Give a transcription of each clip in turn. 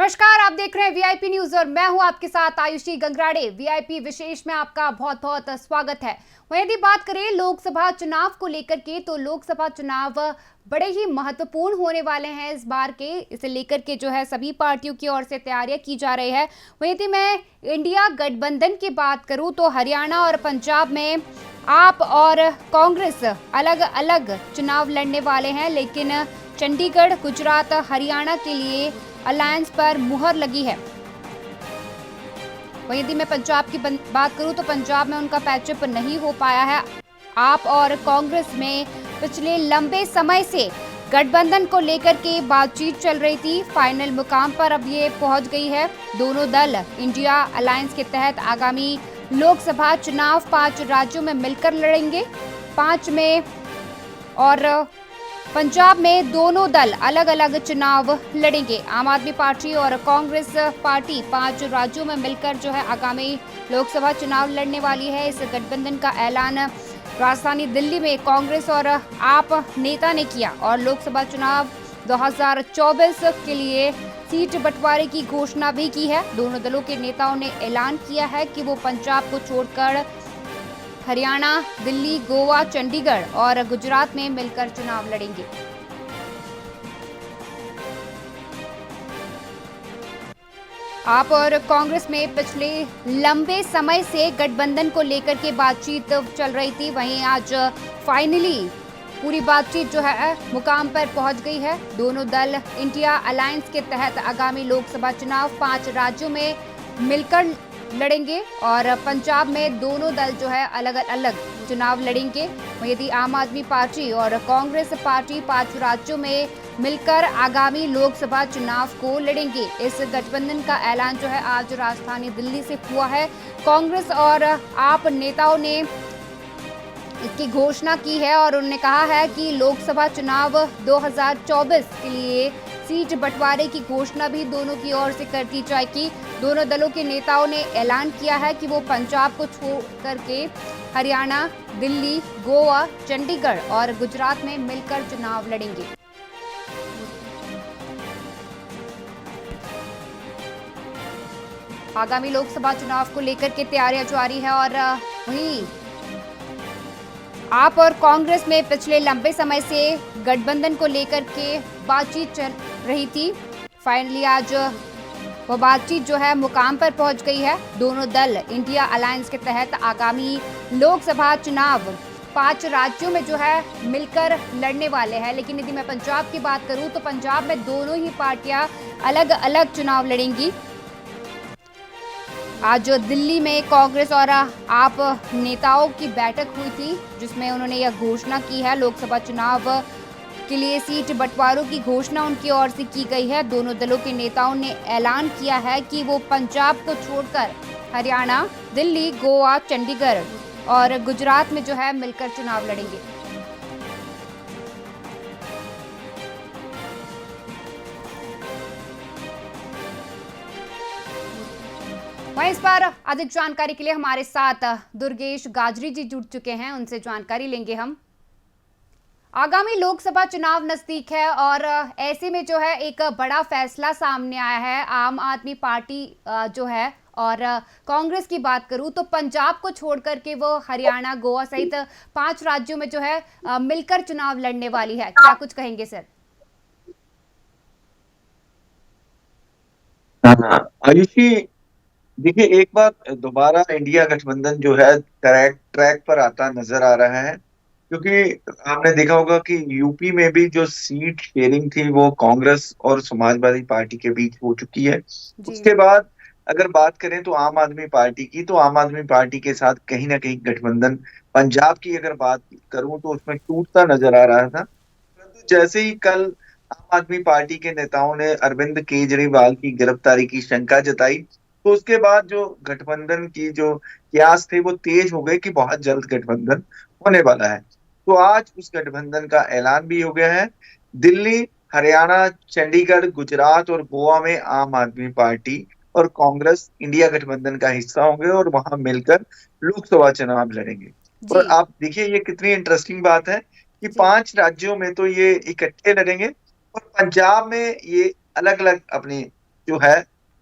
नमस्कार, आप देख रहे हैं वीआईपी न्यूज और मैं हूं आपके साथ आयुषी गंगराड़े। वीआईपी विशेष में आपका बहुत बहुत स्वागत है। वहीं यदि बात करें लोकसभा चुनाव को लेकर के, तो लोकसभा चुनाव बड़े ही महत्वपूर्ण होने वाले हैं इस बार के। इसे लेकर के जो है सभी पार्टियों की ओर से तैयारियां की जा रही है। वहीं यदि मैं इंडिया गठबंधन की बात करूं तो हरियाणा और पंजाब में आप और कांग्रेस अलग अलग चुनाव लड़ने वाले हैं, लेकिन चंडीगढ़, गुजरात, हरियाणा के लिए अलायंस पर मुहर लगी है। वहीं यदि मैं पंजाब की बात करूं तो पंजाब में उनका पैचअप नहीं हो पाया है। आप और कांग्रेस में पिछले लंबे समय से गठबंधन को लेकर के बातचीत चल रही थी। फाइनल मुकाम पर अब ये पहुंच गई है। दोनों दल इंडिया अलायंस के तहत आगामी लोकसभा चुनाव 5 राज्यों में मिलकर लड़ेंगे। 5 में और पंजाब में दोनों दल अलग अलग चुनाव लड़ेंगे। आम आदमी पार्टी और कांग्रेस पार्टी 5 राज्यों में मिलकर जो है आगामी लोकसभा चुनाव लड़ने वाली है। इस गठबंधन का ऐलान राजधानी दिल्ली में कांग्रेस और आप नेता ने किया और लोकसभा चुनाव 2024 के लिए सीट बंटवारे की घोषणा भी की है। दोनों दलों के नेताओं ने ऐलान किया है कि वो पंजाब को छोड़कर हरियाणा, दिल्ली, गोवा, चंडीगढ़ और गुजरात में मिलकर चुनाव लड़ेंगे। आप और कांग्रेस में पिछले लंबे समय से गठबंधन को लेकर के बातचीत चल रही थी। वहीं आज फाइनली पूरी बातचीत जो है मुकाम पर पहुंच गई है। दोनों दल इंडिया अलायंस के तहत आगामी लोकसभा चुनाव 5 राज्यों में मिलकर लड़ेंगे और पंजाब में दोनों दल जो है अलग अलग चुनाव लड़ेंगे। यदि आम आदमी पार्टी और कांग्रेस पार्टी 5 राज्यों में मिलकर आगामी लोकसभा चुनाव को लड़ेंगे। इस गठबंधन का ऐलान जो है आज राजधानी दिल्ली से हुआ है। कांग्रेस और आप नेताओं ने इसकी घोषणा की है और उन्होंने कहा है कि लोकसभा चुनाव 2024 के लिए सीट बंटवारे की घोषणा भी दोनों की ओर से कर दी जाएगी। दोनों दलों के नेताओं ने ऐलान किया है कि वो पंजाब को छोड़ करके हरियाणा, दिल्ली, गोवा, चंडीगढ़ और गुजरात में मिलकर चुनाव लड़ेंगे। आगामी लोकसभा चुनाव को लेकर के तैयारियां जारी है और वहीं आप और कांग्रेस में पिछले लंबे समय से गठबंधन को लेकर के बातचीत चल रही थी। फाइनली आज वो बातचीत जो है मुकाम पर पहुंच गई है। दोनों दल इंडिया अलायंस के तहत आगामी लोकसभा चुनाव 5 राज्यों में जो है मिलकर लड़ने वाले हैं। लेकिन यदि मैं पंजाब की बात करूं तो पंजाब में दोनों ही पार्टियां अलग अलग चुनाव लड़ेंगी। आज दिल्ली में कांग्रेस और आप नेताओं की बैठक हुई थी, जिसमें उन्होंने यह घोषणा की है। लोकसभा चुनाव के लिए सीट बंटवारों की घोषणा उनकी ओर से की गई है। दोनों दलों के नेताओं ने ऐलान किया है कि वो पंजाब को छोड़कर हरियाणा, दिल्ली, गोवा, चंडीगढ़ और गुजरात में जो है मिलकर चुनाव लड़ेंगे। वहीं इस पर अधिक जानकारी के लिए हमारे साथ दुर्गेश गाजरी जी जुड़ चुके हैं, उनसे जानकारी लेंगे हम। आगामी लोकसभा चुनाव नजदीक है और ऐसे में जो है एक बड़ा फैसला सामने आया है। आम आदमी पार्टी जो है और कांग्रेस की बात करूं तो पंजाब को छोड़ करके वो हरियाणा, गोवा सहित 5 राज्यों में जो है मिलकर चुनाव लड़ने वाली है। क्या कुछ कहेंगे सर? हाँ, आयुषी, देखिए, एक बार दोबारा इंडिया गठबंधन जो है ट्रैक ट्रैक पर आता नजर आ रहा है, क्योंकि आपने देखा होगा कि यूपी में भी जो सीट शेयरिंग थी वो कांग्रेस और समाजवादी पार्टी के बीच हो चुकी है। जी उसके बाद अगर बात करें तो आम आदमी पार्टी की, तो आम आदमी पार्टी के साथ कहीं ना कहीं गठबंधन, पंजाब की अगर बात करूं तो उसमें टूटता नजर आ रहा था। परंतु जैसे ही कल आम आदमी पार्टी के नेताओं ने अरविंद केजरीवाल की गिरफ्तारी की शंका जताई, तो उसके बाद जो गठबंधन की जो क्यास थे वो तेज हो गए कि बहुत जल्द गठबंधन होने वाला है। तो आज उस गठबंधन का ऐलान भी हो गया है। दिल्ली, हरियाणा, चंडीगढ़, गुजरात और गोवा में आम आदमी पार्टी और कांग्रेस इंडिया गठबंधन का हिस्सा होंगे और वहां मिलकर लोकसभा चुनाव लड़ेंगे। जी और आप देखिए, ये कितनी इंटरेस्टिंग बात है कि जी 5 राज्यों में तो ये इकट्ठे लड़ेंगे और पंजाब में ये अलग अलग अपनी जो है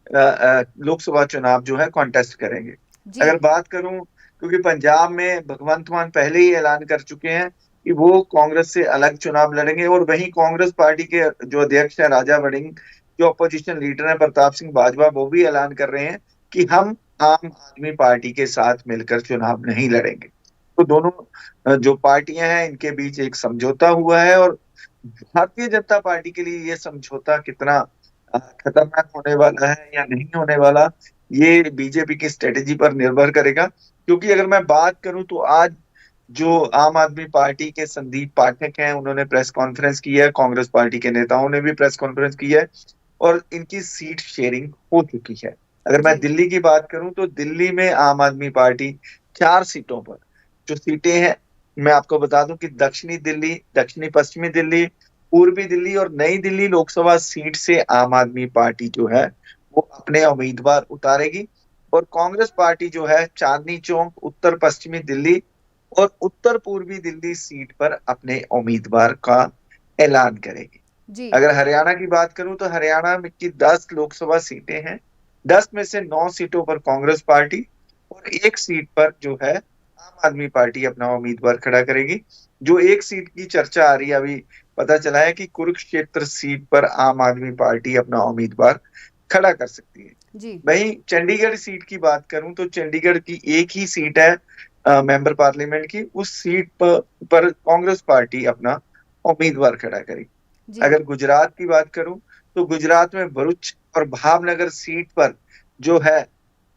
लोकसभा चुनाव जो है कॉन्टेस्ट करेंगे। जी। अगर बात करूं, क्योंकि पंजाब में भगवंत मान पहले ही ऐलान कर चुके हैं कि वो कांग्रेस से अलग चुनाव लड़ेंगे, और वहीं कांग्रेस पार्टी के जो अध्यक्ष है राजा वड़िंग, जो अपोजिशन लीडर है प्रताप सिंह बाजवा, वो भी ऐलान कर रहे हैं कि हम आम आदमी पार्टी के साथ मिलकर चुनाव नहीं लड़ेंगे। तो दोनों जो पार्टियां हैं इनके बीच एक समझौता हुआ है, और भारतीय जनता पार्टी के लिए ये समझौता कितना खतरनाक होने वाला है या नहीं होने वाला, ये बीजेपी की स्ट्रेटेजी पर निर्भर करेगा। क्योंकि अगर मैं बात करूं तो आज जो आम आदमी पार्टी के संदीप पाठक हैं, उन्होंने प्रेस कॉन्फ्रेंस की है, कांग्रेस पार्टी के नेताओं ने भी प्रेस कॉन्फ्रेंस की है, और इनकी सीट शेयरिंग हो चुकी है। अगर मैं जी। दिल्ली की बात करूं तो दिल्ली में आम आदमी पार्टी 4 सीटों पर जो सीटें हैं, मैं आपको बता दूं कि दक्षिणी दिल्ली, दक्षिणी पश्चिमी दिल्ली, पूर्वी दिल्ली और नई दिल्ली लोकसभा सीट से आम आदमी पार्टी जो है वो अपने उम्मीदवार उतारेगी, और कांग्रेस पार्टी जो है चांदनी चौक, उत्तर पश्चिमी दिल्ली और उत्तर पूर्वी दिल्ली सीट पर अपने उम्मीदवार का ऐलान करेगी। जी। अगर हरियाणा की बात करूं तो हरियाणा में की 10 लोकसभा सीटें हैं। 10 में से 9 सीटों पर कांग्रेस पार्टी और एक सीट पर जो है आम आदमी पार्टी अपना उम्मीदवार खड़ा करेगी। जो एक सीट की चर्चा आ रही है, अभी पता चला है कि कुरुक्षेत्र सीट पर आम आदमी पार्टी अपना उम्मीदवार खड़ा कर सकती है। जी। वहीं चंडीगढ़ सीट की बात करूं तो चंडीगढ़ की एक ही सीट है मेंबर पार्लियामेंट की, उस सीट पर कांग्रेस पार्टी अपना उम्मीदवार खड़ा करेगी। जी। अगर गुजरात की बात करूं तो गुजरात में भरूच और भावनगर सीट पर जो है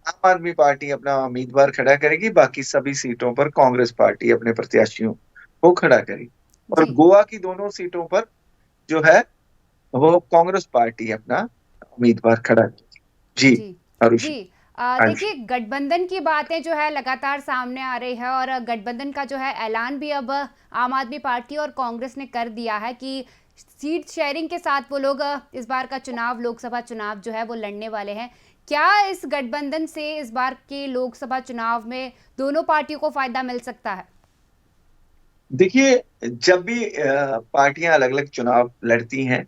आम आदमी पार्टी अपना उम्मीदवार खड़ा करेगी, बाकी सभी सीटों पर कांग्रेस पार्टी अपने प्रत्याशियों को खड़ा करेगी। और जी। गोवा की दोनों सीटों पर जो है वो कांग्रेस पार्टी अपना उम्मीदवार खड़ा करेगी। जी जी। आरुषि। जी। हाँ जी। देखिए, गठबंधन की बातें जो है लगातार सामने आ रही है, और गठबंधन का जो है ऐलान भी अब आम आदमी पार्टी और कांग्रेस ने कर दिया है कि सीट शेयरिंग के साथ वो लोग इस बार का चुनाव, लोकसभा चुनाव जो है वो लड़ने वाले हैं। क्या इस गठबंधन से इस बार के लोकसभा चुनाव में दोनों पार्टियों को फायदा मिल सकता है? देखिए, जब भी पार्टियां अलग अलग चुनाव लड़ती हैं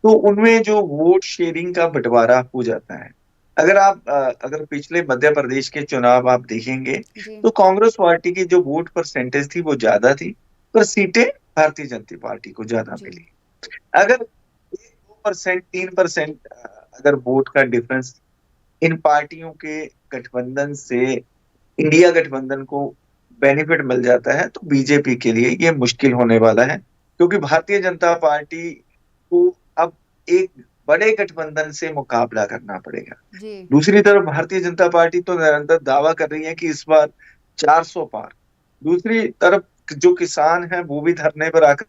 तो उनमें जो वोट शेयरिंग का बंटवारा हो जाता है। अगर पिछले मध्य प्रदेश के चुनाव आप देखेंगे जी। तो कांग्रेस पार्टी की जो वोट परसेंटेज थी वो ज्यादा थी, पर सीटें भारतीय जनता पार्टी को ज्यादा जी। मिली। अगर 1-2%, 3% अगर वोट का डिफरेंस इन पार्टियों के गठबंधन से इंडिया गठबंधन को बेनिफिट मिल जाता है तो बीजेपी के लिए ये मुश्किल होने वाला है, क्योंकि भारतीय जनता पार्टी को अब एक बड़े गठबंधन से मुकाबला करना पड़ेगा। जी। दूसरी तरफ भारतीय जनता पार्टी तो निरंतर दावा कर रही है कि इस बार 400 पार। दूसरी तरफ जो किसान है वो भी धरने पर आकर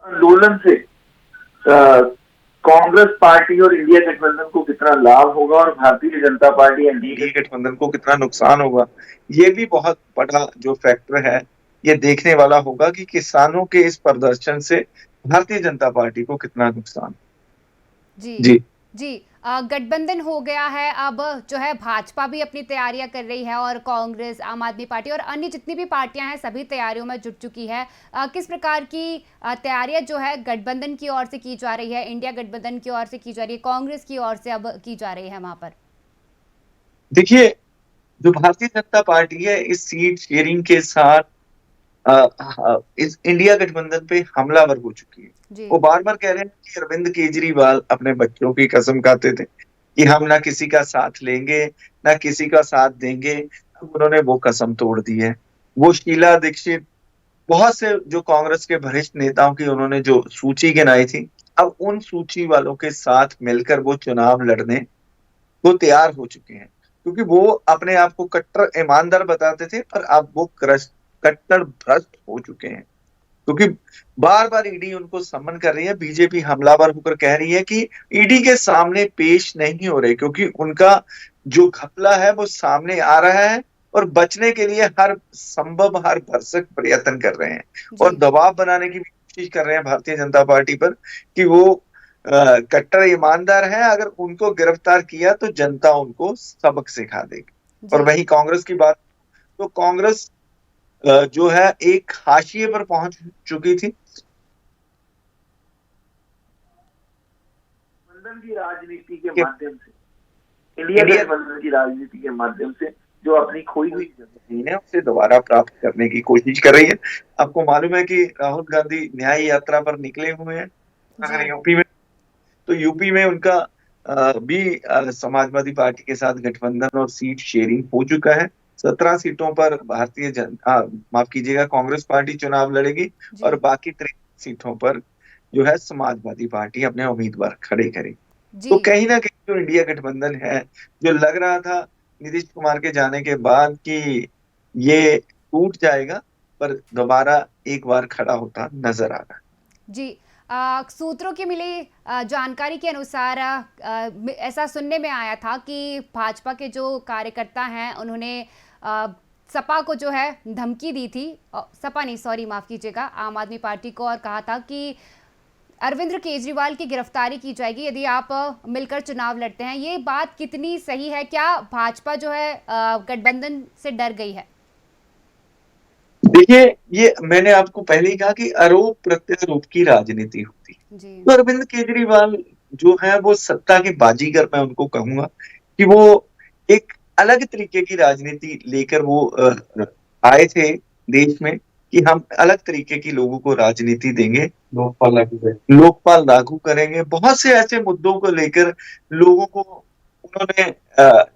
आंदोलन से कांग्रेस पार्टी और इंडिया गठबंधन को कितना लाभ होगा और भारतीय जनता पार्टी एनडीए गठबंधन को कितना नुकसान होगा, ये भी बहुत बड़ा जो फैक्टर है, ये देखने वाला होगा कि किसानों के इस प्रदर्शन से भारतीय जनता पार्टी को कितना नुकसान। जी। जी। जी। गठबंधन हो गया है, अब जो है भाजपा भी अपनी तैयारियां कर रही है, और कांग्रेस, आम आदमी पार्टी और अन्य जितनी भी पार्टियां हैं सभी तैयारियों में जुट चुकी है। किस प्रकार की तैयारियां जो है गठबंधन की ओर से की जा रही है, इंडिया गठबंधन की ओर से की जा रही है, कांग्रेस की ओर से अब की जा रही है वहां पर? देखिए, जो भारतीय जनता पार्टी है इस सीट शेयरिंग के साथ इस इंडिया गठबंधन पे हमलावर हो चुकी है। जी। वो बार बार कह रहे हैं कि अरविंद केजरीवाल अपने बच्चों की कसम खाते थे कि हम ना किसी का साथ लेंगे ना किसी का साथ देंगे। अब उन्होंने वो कसम तोड़ दी है। वो शीला दीक्षित, बहुत से जो कांग्रेस के वरिष्ठ नेताओं की उन्होंने जो सूची गिनाई थी, अब उन सूची वालों के साथ मिलकर वो चुनाव लड़ने वो तैयार हो चुके हैं, क्योंकि वो अपने आप को कट्टर ईमानदार बताते थे, पर अब वो कट्टर भ्रष्ट हो चुके हैं। क्योंकि बार बार ईडी उनको सम्मन कर रही है, बीजेपी हमलावर होकर कह रही है कि ईडी के सामने पेश नहीं हो रहे, क्योंकि उनका जो घपला है वो सामने आ रहा है, और बचने के लिए हर संभव हर भरसक प्रयत्न कर रहे हैं, जी। और दबाव बनाने की भी कोशिश कर रहे हैं भारतीय जनता पार्टी पर कि वो कट्टर ईमानदार है, अगर उनको गिरफ्तार किया तो जनता उनको सबक सिखा देगी। और जी। वहीं कांग्रेस की बात, तो कांग्रेस जो है एक हाशिए पर पहुंच चुकी थी। गठबंधन की राजनीति के माध्यम से, इंडिया गठबंधन की राजनीति के माध्यम से जो अपनी खोई हुई जमीन है उसे दोबारा प्राप्त करने की कोशिश कर रही है। आपको मालूम है कि राहुल गांधी न्याय यात्रा पर निकले हुए हैं अगर यूपी में, तो यूपी में उनका भी समाजवादी पार्टी के साथ गठबंधन और सीट शेयरिंग हो चुका है। 17 सीटों पर माफ कीजिएगा, कांग्रेस पार्टी चुनाव लड़ेगी और बाकी 13 सीटों पर जो है समाजवादी पार्टी अपने उम्मीदवार खड़े करेगी। तो कहीं ना कहीं जो इंडिया गठबंधन है, जो लग रहा था नीतीश कुमार के जाने के बाद कि ये टूट जाएगा, पर दोबारा एक बार खड़ा होता नजर आ रहा है। जी, सूत्रों की मिली जानकारी के अनुसार ऐसा सुनने में आया था कि भाजपा के जो कार्यकर्ता हैं उन्होंने सपा को जो है धमकी दी थी, सपा नहीं सॉरी माफ कीजिएगा, आम आदमी पार्टी को, और कहा था कि अरविंद केजरीवाल की गिरफ्तारी की जाएगी यदि आप मिलकर चुनाव लड़ते हैं। ये बात कितनी सही है? क्या भाजपा जो है गठबंधन से डर गई है? देखिए, ये मैंने आपको पहले ही कहा कि आरोप प्रत्यारोप की राजनीति होती है। तो अरविंद केजरीवाल जो है वो सत्ता के बाजीगर, मैं उनको कहूंगा कि वो एक अलग तरीके की राजनीति लेकर वो आए थे देश में कि हम अलग तरीके की लोगों को राजनीति देंगे, लोकपाल लागू करेंगे। बहुत से ऐसे मुद्दों को लेकर लोगों को उन्होंने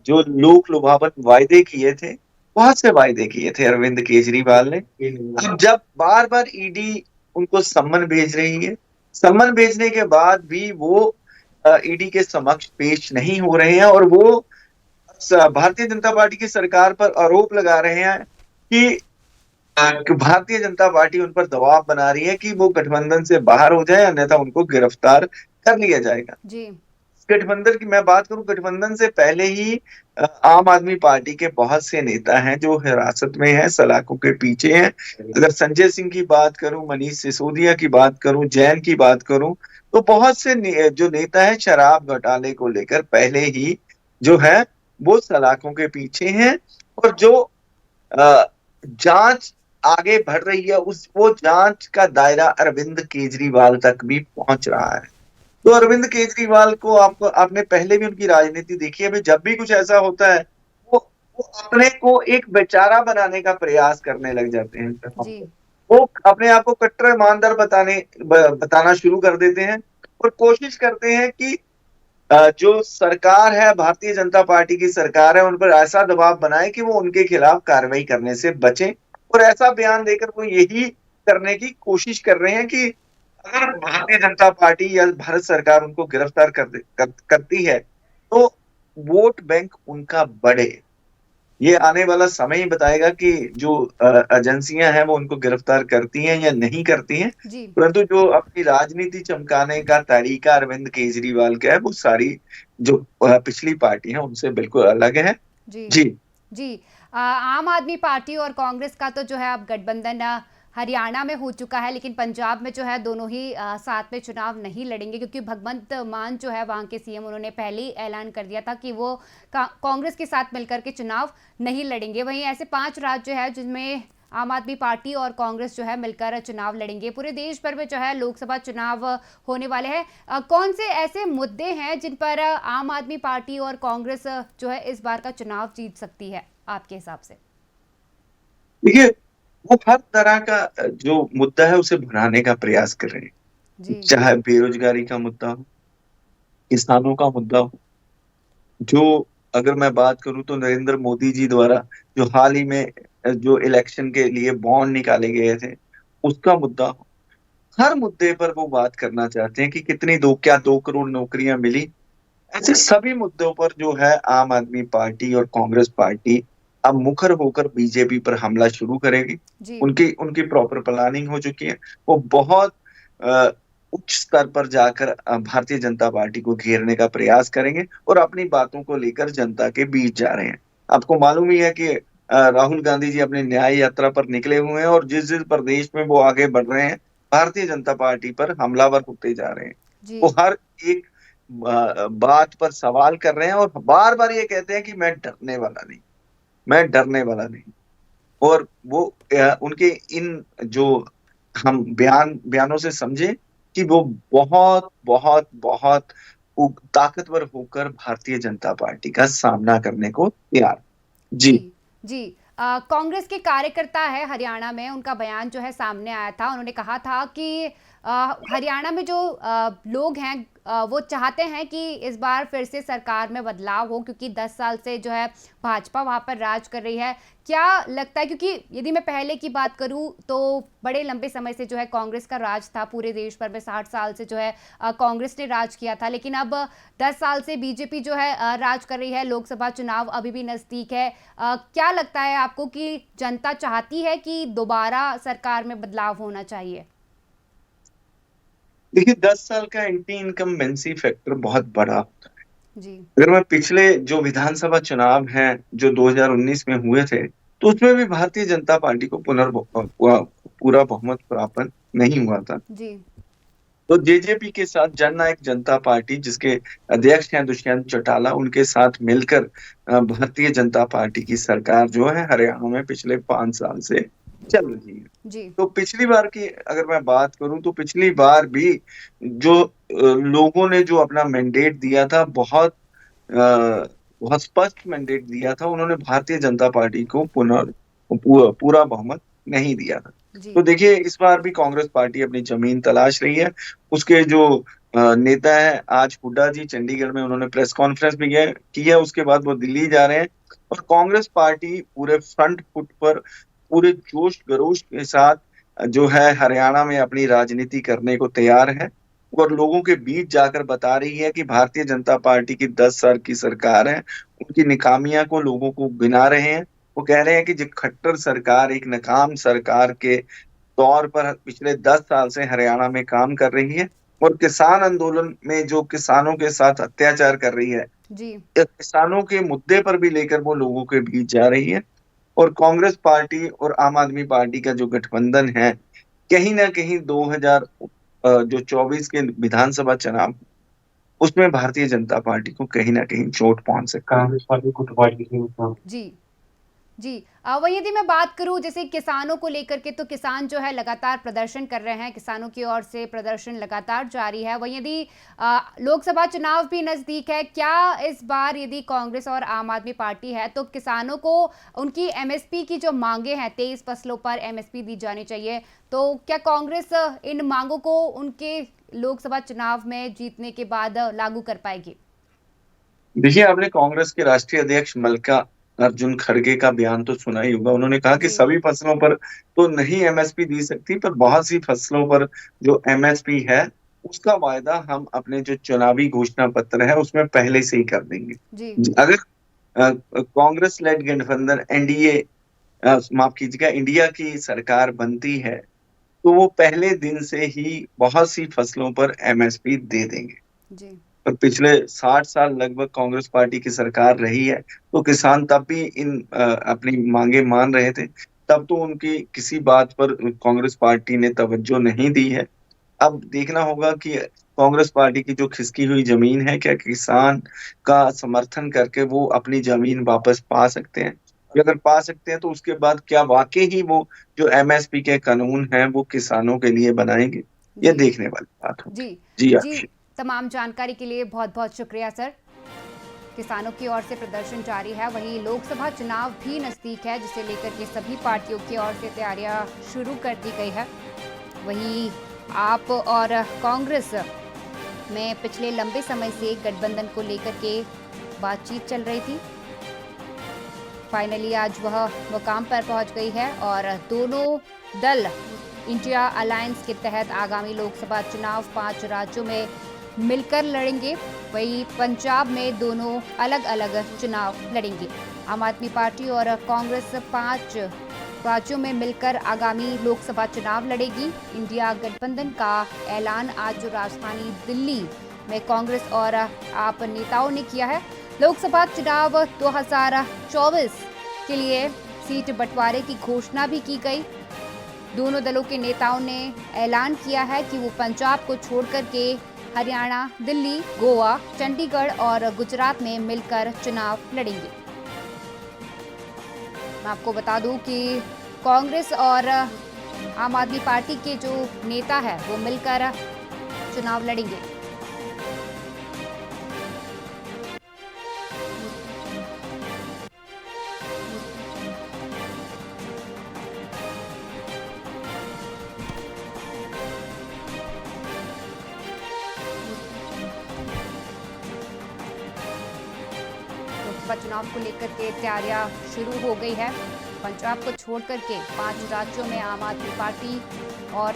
जो लोक लुभावन वायदे किए थे, बहुत से वायदे किए थे अरविंद केजरीवाल ने। अब जब बार बार ईडी उनको सम्मन भेज रही है, सम्मन भेजने के बाद भी वो ईडी के समक्ष पेश नहीं हो रहे हैं और वो भारतीय जनता पार्टी की सरकार पर आरोप लगा रहे हैं कि भारतीय जनता पार्टी उन पर दबाव बना रही है कि वो गठबंधन से बाहर हो जाए, अन्यथा उनको गिरफ्तार कर लिया जाएगा। जी, गठबंधन की मैं बात करूं, गठबंधन से पहले ही आम आदमी पार्टी के बहुत से नेता हैं जो हिरासत में हैं, सलाखों के पीछे हैं। अगर संजय सिंह की बात करूं, मनीष सिसोदिया की बात करूं, जैन की बात करूं, तो बहुत से जो नेता है शराब घोटाले को लेकर पहले ही जो है वो सलाखों के पीछे हैं और जो जांच आगे बढ़ रही है वो जांच का दायरा अरविंद केजरीवाल तक भी पहुंच रहा है। तो अरविंद केजरीवाल को आपने पहले भी उनकी राजनीति देखी है, जब भी कुछ ऐसा होता है वो अपने को एक बेचारा बनाने का प्रयास करने लग जाते हैं। जी। वो अपने आप को कट्टर ईमानदार बताना शुरू कर देते हैं और कोशिश करते हैं कि जो सरकार है, भारतीय जनता पार्टी की सरकार है, उन पर ऐसा दबाव बनाए कि वो उनके खिलाफ कार्रवाई करने से बचें और ऐसा बयान देकर वो यही करने की कोशिश कर रहे हैं कि अगर भारतीय जनता पार्टी या भारत सरकार उनको गिरफ्तार करती है तो वोट बैंक उनका बढ़े। ये आने वाला समय ही बताएगा कि जो एजेंसियां हैं वो उनको गिरफ्तार करती हैं या नहीं करती हैं, परंतु जो अपनी राजनीति चमकाने का तरीका अरविंद केजरीवाल का है वो सारी जो पिछली पार्टी है उनसे बिल्कुल अलग है। जी, आम आदमी पार्टी और कांग्रेस का तो जो है अब गठबंधन हरियाणा में हो चुका है, लेकिन पंजाब में जो है दोनों ही साथ में चुनाव नहीं लड़ेंगे क्योंकि भगवंत मान जो है वहाँ के सीएम, उन्होंने पहले ही ऐलान कर दिया था कि वो कांग्रेस के साथ मिलकर के चुनाव नहीं लड़ेंगे। वहीं ऐसे 5 राज्य है जिनमें आम आदमी पार्टी और कांग्रेस जो है मिलकर चुनाव लड़ेंगे। पूरे देश भर में जो है लोकसभा चुनाव होने वाले हैं। कौन से ऐसे मुद्दे हैं जिन पर आम आदमी पार्टी और कांग्रेस जो है इस बार का चुनाव जीत सकती है आपके हिसाब से? देखिए, वो हर तरह का जो मुद्दा है उसे भुनाने का प्रयास कर रहे हैं, चाहे बेरोजगारी का मुद्दा हो, किसानों का मुद्दा हो, जो अगर मैं बात करूं तो नरेंद्र मोदी जी द्वारा जो हाल ही में जो इलेक्शन के लिए बॉन्ड निकाले गए थे उसका मुद्दा हो, हर मुद्दे पर वो बात करना चाहते हैं कि कितनी 2 करोड़ नौकरियां मिली। ऐसे सभी मुद्दों पर जो है आम आदमी पार्टी और कांग्रेस पार्टी अब मुखर होकर बीजेपी पर हमला शुरू करेगी। उनकी प्रॉपर प्लानिंग हो चुकी है। वो बहुत उच्च स्तर पर जाकर भारतीय जनता पार्टी को घेरने का प्रयास करेंगे और अपनी बातों को लेकर जनता के बीच जा रहे हैं। आपको मालूम ही है कि राहुल गांधी जी अपनी न्याय यात्रा पर निकले हुए हैं और जिस जिस प्रदेश में वो आगे बढ़ रहे हैं भारतीय जनता पार्टी पर हमलावर होते जा रहे हैं। वो हर एक बात पर सवाल कर रहे हैं और बार बार ये कहते हैं कि मैं डरने वाला नहीं। और वो उनके इन जो हम बयानों से समझे कि वो बहुत बहुत बहुत ताकतवर होकर भारतीय जनता पार्टी का सामना करने को तैयार। जी। जी, जी। कांग्रेस के कार्यकर्ता है हरियाणा में, उनका बयान जो है सामने आया था। उन्होंने कहा था कि हरियाणा में जो लोग हैं वो चाहते हैं कि इस बार फिर से सरकार में बदलाव हो, क्योंकि 10 साल से जो है भाजपा वहाँ पर राज कर रही है। क्या लगता है, क्योंकि यदि मैं पहले की बात करूँ तो बड़े लंबे समय से जो है कांग्रेस का राज था पूरे देश भर में, 60 साल से जो है कांग्रेस ने राज किया था, लेकिन अब 10 साल से बीजेपी जो है राज कर रही है। लोकसभा चुनाव अभी भी नज़दीक है। क्या लगता है आपको कि जनता चाहती है कि दोबारा सरकार में बदलाव होना चाहिए? देखिए, 10 साल का एंटी इनकम्बेंसी फैक्टर बहुत बड़ा होता है। जी, अगर मैं पिछले जो विधानसभा चुनाव हैं जो 2019 में हुए थे, तो उसमें भी भारतीय जनता पार्टी को पूरा बहुमत प्राप्त नहीं हुआ था। जी, तो जेजेपी के साथ जननायक जनता पार्टी, जिसके अध्यक्ष हैं दुष्यंत चौटाला, उनके साथ मिलकर भारतीय जनता पार्टी की सरकार जो है हरियाणा में पिछले 5 साल से चल रही है। जी, तो पिछली बार की अगर मैं बात करूं तो पिछली बार भी जो लोगों ने जो अपना मैंडेट दिया था, बहुत स्पष्ट मैंडेट दिया था। उन्होंने भारतीय जनता पार्टी को पूरा बहुमत नहीं दिया था। जी, तो देखिए, इस बार भी कांग्रेस पार्टी अपनी जमीन तलाश रही है। उसके जो नेता है, आज हुड्डा जी चंडीगढ़ में उन्होंने प्रेस कॉन्फ्रेंस भी की है। उसके बाद वो दिल्ली जा रहे हैं और कांग्रेस पार्टी पूरे फ्रंट फुट पर, पूरे जोश खरोश के साथ जो है हरियाणा में अपनी राजनीति करने को तैयार है और लोगों के बीच जाकर बता रही है कि भारतीय जनता पार्टी की 10 साल की सरकार है, उनकी नाकामियां को लोगों को गिना रहे हैं। वो कह रहे हैं कि जो खट्टर सरकार, एक नाकाम सरकार के तौर पर पिछले 10 साल से हरियाणा में काम कर रही है और किसान आंदोलन में जो किसानों के साथ अत्याचार कर रही है, जी, किसानों के मुद्दे पर भी लेकर वो लोगों के बीच जा रही है। और कांग्रेस पार्टी और आम आदमी पार्टी का जो गठबंधन है, कहीं ना कहीं 2024 के विधानसभा चुनाव, उसमें भारतीय जनता पार्टी को कहीं ना कहीं चोट पहुंच सकती है। कांग्रेस पार्टी को तो पार्टी जी, जी। वही यदि मैं बात करूं जैसे किसानों को लेकर के, तो किसान जो है लगातार प्रदर्शन कर रहे हैं, किसानों की ओर से प्रदर्शन लगातार जारी है। वही यदि लोकसभा चुनाव भी नज़दीक है, क्या इस बार यदि कांग्रेस और आम आदमी पार्टी है तो किसानों को उनकी एमएसपी की जो मांगे हैं, 23 फसलों पर एमएसपी दी जानी चाहिए, तो क्या कांग्रेस इन मांगों को उनके लोकसभा चुनाव में जीतने के बाद लागू कर पाएगी? देखिए, आपने कांग्रेस के राष्ट्रीय अध्यक्ष मल्लिकार्जुन खड़गे का बयान तो सुना ही होगा। उन्होंने कहा कि जी, सभी फसलों पर तो नहीं एमएसपी दी सकती, पर बहुत सी फसलों पर जो एमएसपी है, उसका वायदा हम अपने जो चुनावी घोषणा पत्र है उसमें पहले से ही कर देंगे। जी, अगर कांग्रेस लेड गठबंधन एनडीए, माफ कीजिएगा, इंडिया की सरकार बनती है, तो वो पहले दिन से ही बहुत सी फसलों पर एमएसपी दे देंगे। जी, पर पिछले 60 साल लगभग कांग्रेस पार्टी की सरकार रही है, तो किसान तब भी अपनी मांगे मान रहे थे। तब तो उनकी किसी बात पर कांग्रेस पार्टी ने तवज्जो नहीं दी है। अब देखना होगा कि कांग्रेस पार्टी की जो खिसकी हुई जमीन है, क्या किसान का समर्थन करके वो अपनी जमीन वापस पा सकते हैं? और अगर पा सकते हैं तो उसके बाद क्या वाकई ही वो जो एमएसपी के कानून हैं वो किसानों के लिए बनाएंगे? ये जी, देखने वाली बात जी, होगी। जी जी। अक्षय। तमाम जानकारी के लिए बहुत-बहुत शुक्रिया सर। किसानों की ओर से प्रदर्शन जारी है, वहीं लोकसभा चुनाव भी नज़दीक है, जिसे लेकर के सभी पार्टियों की ओर से तैयारियां शुरू कर दी गई है। वहीं आप और कांग्रेस में पिछले लंबे समय से गठबंधन को लेकर के बातचीत चल रही थी। फाइनली आज वह मुकाम पर पहुंच गई है और दोनों दल इंडिया अलायंस के तहत आगामी लोकसभा चुनाव 5 राज्यों में मिलकर लड़ेंगे। वहीं पंजाब में दोनों अलग अलग चुनाव लड़ेंगे। आम आदमी पार्टी और कांग्रेस 5 राज्यों में मिलकर आगामी लोकसभा चुनाव लड़ेगी। इंडिया गठबंधन का ऐलान आज राजधानी दिल्ली में कांग्रेस और आप नेताओं ने किया है। लोकसभा चुनाव 2024 के लिए सीट बंटवारे की घोषणा भी की गई। दोनों दलों के नेताओं ने ऐलान किया है कि वो पंजाब को छोड़कर के हरियाणा, दिल्ली, गोवा, चंडीगढ़ और गुजरात में मिलकर चुनाव लड़ेंगे। मैं आपको बता दूं कि कांग्रेस और आम आदमी पार्टी के जो नेता है वो मिलकर चुनाव लड़ेंगे। लोकसभा चुनाव को लेकर के तैयारियां शुरू हो गई है। पंजाब को छोड़ करके 5 राज्यों में आम आदमी पार्टी और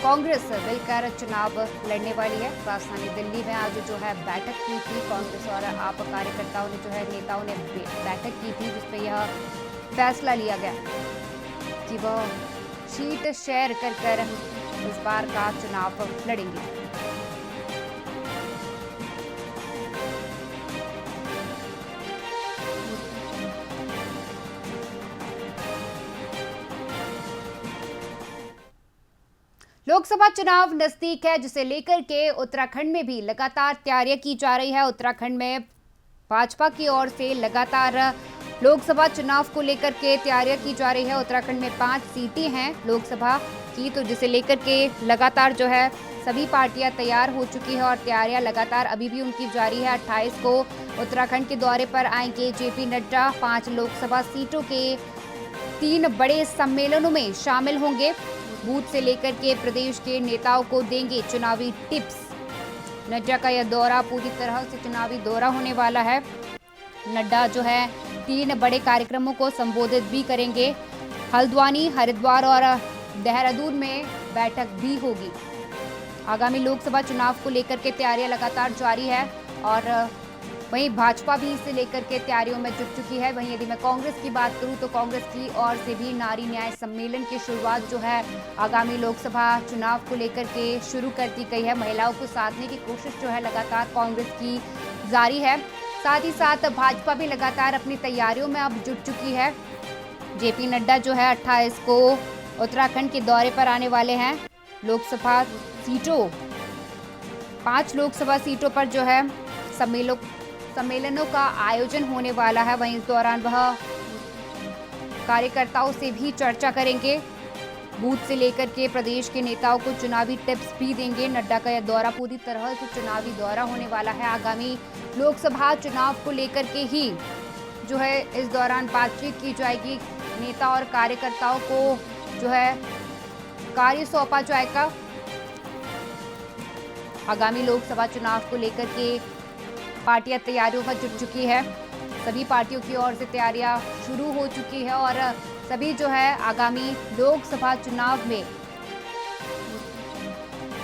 कांग्रेस मिलकर चुनाव लड़ने वाली है। राजधानी दिल्ली में आज जो है बैठक की थी कांग्रेस और आप कार्यकर्ताओं ने, जो है नेताओं ने बैठक की थी, जिसमें यह फैसला लिया गया कि वह सीट शेयर कर इस बार का चुनाव लड़ेंगे। लोकसभा चुनाव नजदीक है, जिसे लेकर के उत्तराखंड में भी लगातार तैयारियां की जा रही है। उत्तराखंड में भाजपा की ओर से लगातार लोकसभा चुनाव को लेकर के तैयारियां की जा रही है। उत्तराखंड में 5 सीटें हैं लोकसभा की, तो जिसे लेकर के लगातार जो है सभी पार्टियां तैयार हो चुकी है और तैयारियां लगातार अभी भी उनकी जारी है। 28 को उत्तराखंड के दौरे पर आएंगे जेपी नड्डा। 5 लोकसभा सीटों के 3 बड़े सम्मेलनों में शामिल होंगे। बूथ से लेकर के प्रदेश के नेताओं को देंगे चुनावी टिप्स। नड्डा का यह दौरा पूरी तरह से चुनावी दौरा होने वाला है। नड्डा जो है 3 बड़े कार्यक्रमों को संबोधित भी करेंगे। हल्द्वानी, हरिद्वार और देहरादून में बैठक भी होगी। आगामी लोकसभा चुनाव को लेकर के तैयारियां लगातार जारी है और वहीं भाजपा भी इसे लेकर के तैयारियों में जुट चुकी है। वहीं यदि मैं कांग्रेस की बात करूं तो कांग्रेस की ओर से भी नारी न्याय सम्मेलन की शुरुआत जो है आगामी लोकसभा चुनाव को लेकर के शुरू कर दी गई है। महिलाओं को साधने की कोशिश जो है लगातार कांग्रेस की जारी है। साथ ही साथ भाजपा भी लगातार अपनी तैयारियों में अब जुट चुकी है। जेपी नड्डा जो है 28 को उत्तराखंड के दौरे पर आने वाले हैं। लोकसभा सीटों 5 लोकसभा सीटों पर जो है सम्मेलनों का आयोजन होने वाला है। वहीं इस दौरान वह कार्यकर्ताओं से भी चर्चा करेंगे। बूथ से लेकर के प्रदेश के नेताओं को चुनावी टिप्स भी देंगे। नड्डा का यह दौरा पूरी तरह से चुनावी दौरा होने वाला है। आगामी लोकसभा चुनाव को लेकर के ही जो है इस दौरान बातचीत की जाएगी। नेता और कार्यकर्ताओं को जो है कार्य सौंपा जाएगा। आगामी लोकसभा चुनाव को लेकर के पार्टियां तैयारियों में जुट चुकी है। सभी पार्टियों की ओर से तैयारियां शुरू हो चुकी है और सभी जो है आगामी लोकसभा चुनाव में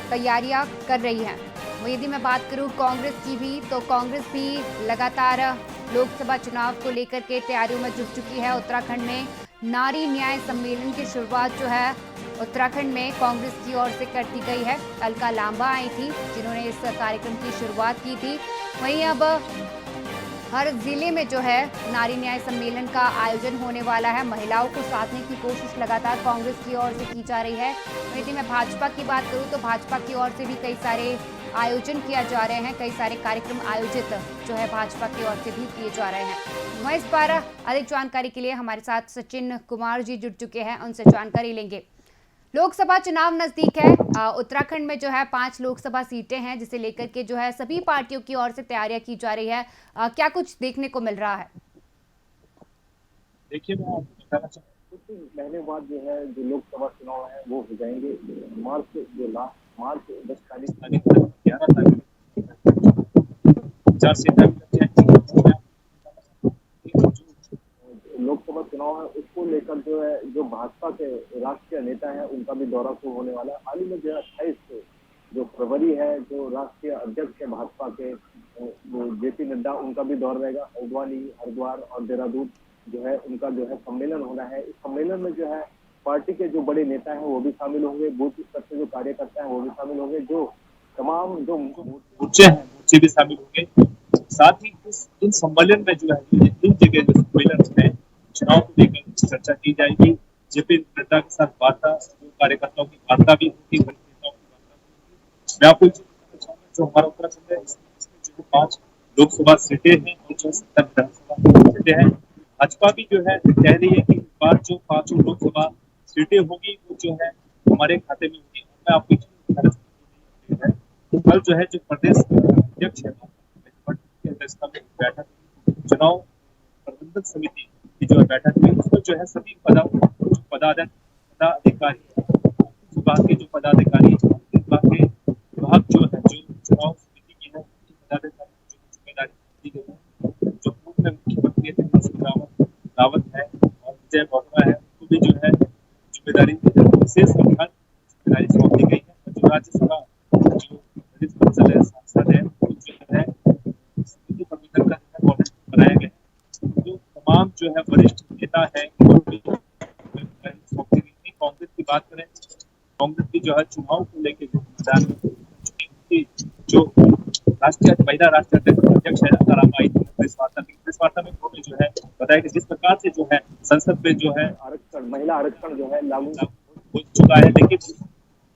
तैयारियां कर रही हैं। वही यदि मैं बात करूं कांग्रेस की भी, तो कांग्रेस भी लगातार लोकसभा चुनाव को लेकर के तैयारियों में जुट चुकी है। उत्तराखंड में नारी न्याय सम्मेलन की शुरुआत जो है उत्तराखंड में कांग्रेस की ओर से कर दी गई है। अलका लांबा आई थी जिन्होंने इस कार्यक्रम की शुरुआत की थी। वहीं अब हर जिले में जो है नारी न्याय सम्मेलन का आयोजन होने वाला है। महिलाओं को साधने की कोशिश लगातार कांग्रेस की ओर से की जा रही है। यदि मैं भाजपा की बात करूं तो भाजपा की ओर से भी कई सारे आयोजन किया जा रहे हैं। कई सारे कार्यक्रम आयोजित जो है भाजपा की ओर से भी किए जा रहे हैं। वहीं इस पर अधिक जानकारी के लिए हमारे साथ सचिन कुमार जी जुड़ चुके हैं, उनसे जानकारी लेंगे। लोकसभा चुनाव नजदीक है। उत्तराखंड में जो है 5 लोकसभा सीटें हैं, जिसे लेकर के जो है सभी पार्टियों की ओर से तैयारियां की जा रही है। क्या कुछ देखने को मिल रहा है? देखिए, मैं आपको बताना चाहूँगा कुछ महीने बाद जो है जो लोकसभा चुनाव है वो हो जाएंगे। मार्च 10 तारीख तक 11 तारीख 4 सीटें लोकसभा चुनाव है, उसको लेकर जो है जो भाजपा के राष्ट्रीय नेता है उनका भी दौरा शुरू होने वाला है। हाल ही में जो है 28 जो फरवरी है जो राष्ट्रीय अध्यक्ष है भाजपा के जेपी नड्डा, उनका भी दौरा रहेगा। हल्द्वानी, हरिद्वार और देहरादून जो है उनका जो है सम्मेलन होना है। इस सम्मेलन में जो है पार्टी के जो बड़े नेता हैं वो भी शामिल होंगे। बूथ स्तर से जो कार्यकर्ता हैं वो भी शामिल होंगे। जो तमाम जो मोर्चे हैं मोर्चे भी शामिल होंगे। साथ ही इन सम्मेलन में जो है इन जगह जो सम्मेलन में चुनाव को लेकर चर्चा की जाएगी। जेपी नड्डा के साथ वार्ता, कार्यकर्ताओं की वार्ता भी होगी। मैं आपको जो हमारा उत्तराखंड है इसमें जो 5 लोकसभा सीटें हैं और जो 70 विधानसभा सीटें हैं। भाजपा भी जो है कह रही है कि इस बार जो 5 लोकसभा सीटें होगी वो जो है हमारे खाते में होगी। मैं आपको कल जो है जो प्रदेश अध्यक्ष है बैठक चुनाव प्रबंधन समिति की जो बैठक हुई उसमें जो है सभी पदाधिकारी विभाग के जो पदाधिकारी विभाग जो है जो चुनाव समिति की है पदाधिकारी जो जिम्मेदारी दी गई है, जो में मुख्यमंत्री त्रिवेंद्र सिंह रावत है और विजय बहुगुणा है, उनको भी जो है जिम्मेदारी विशेष जिम्मेदारी सौंप दी गई है। और जो राज्यसभा जो दलित वत्सल है, सांसद है, उनको जो है समिति प्रबंधन का कोऑर्डिनेटर बनाया गया है। जो तमाम जो है वरिष्ठ नेता है उनको भी सौंप दी गई है। कांग्रेस की बात करें, कांग्रेस की जो है चुनाव को लेकर जो मैदान में की जो महिला राष्ट्रीय अध्यक्ष है राम आई थी प्रेस वार्ता में उन्होंने जो है बताया कि जिस प्रकार से जो है संसद में जो है आरक्षण, महिला आरक्षण जो है लागू हो चुका है, लेकिन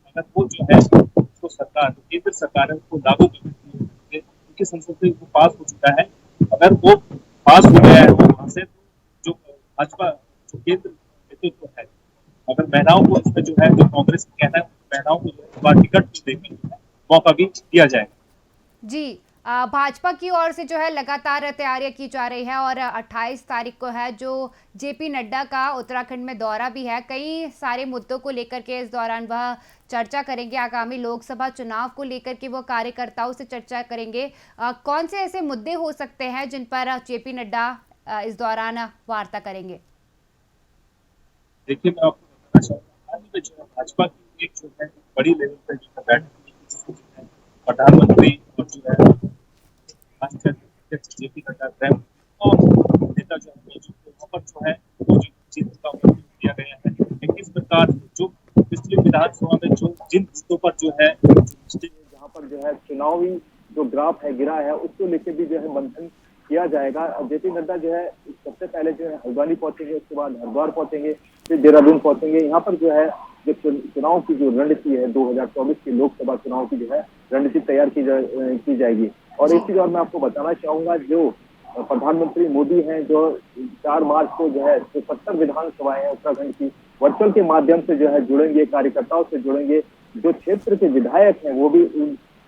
अगर वो जो है उसको सरकार, केंद्र सरकार है उसको लागू करती है, उनकी संसद में वो पास हो चुका है। अगर वो पास हो गया है वहां से, जो भाजपा जो केंद्र नेतृत्व है, अगर महिलाओं को इसमें जो है जो कांग्रेस का कहना है महिलाओं को जो है टिकट देकर जो है मौका भी दिया जाएगा। जी, भाजपा की ओर से जो है लगातार तैयारियां की जा रही है और 28 तारीख को है जो जेपी नड्डा का उत्तराखंड में दौरा भी है। कई सारे मुद्दों को लेकर के इस दौरान वह चर्चा करेंगे। आगामी लोकसभा चुनाव को लेकर के वो कार्यकर्ताओं से चर्चा करेंगे। कौन से ऐसे मुद्दे हो सकते हैं जिन पर जेपी नड्डा इस दौरान वार्ता करेंगे? देखिए, मैं आपको बताना चाहूँगा जो है भाजपा की एक जो है बड़ी लेवल पर जो है बैठक है प्रधानमंत्री और जो है राष्ट्रीय अध्यक्ष जेपी नड्डा और नेता जो है वहाँ पर जो है वो जो चीज का दिया गया है कि किस प्रकार जो पिछले विधानसभा में जो जिन मुद्दों पर जो है जहाँ पर जो है चुनावी जो ग्राफ है गिरा है उसको लेकर भी जो है मंथन किया जाएगा। जेपी नड्डा जो है सबसे पहले जो है हल्द्वानी पहुंचेंगे, उसके बाद हरिद्वार पहुंचेंगे, फिर देहरादून पहुंचेंगे। यहाँ पर जो है जो चुनाव की जो रणनीति है 2024 की लोकसभा चुनाव की जो है रणनीति तैयार की जाएगी। और एक चीज और मैं आपको बताना चाहूंगा, जो प्रधानमंत्री मोदी हैं जो 4 मार्च को जो है जो 70 विधानसभाएं हैं उत्तराखंड की वर्चुअल के माध्यम से जो है जुड़ेंगे, कार्यकर्ताओं से जुड़ेंगे। जो क्षेत्र के विधायक हैं वो भी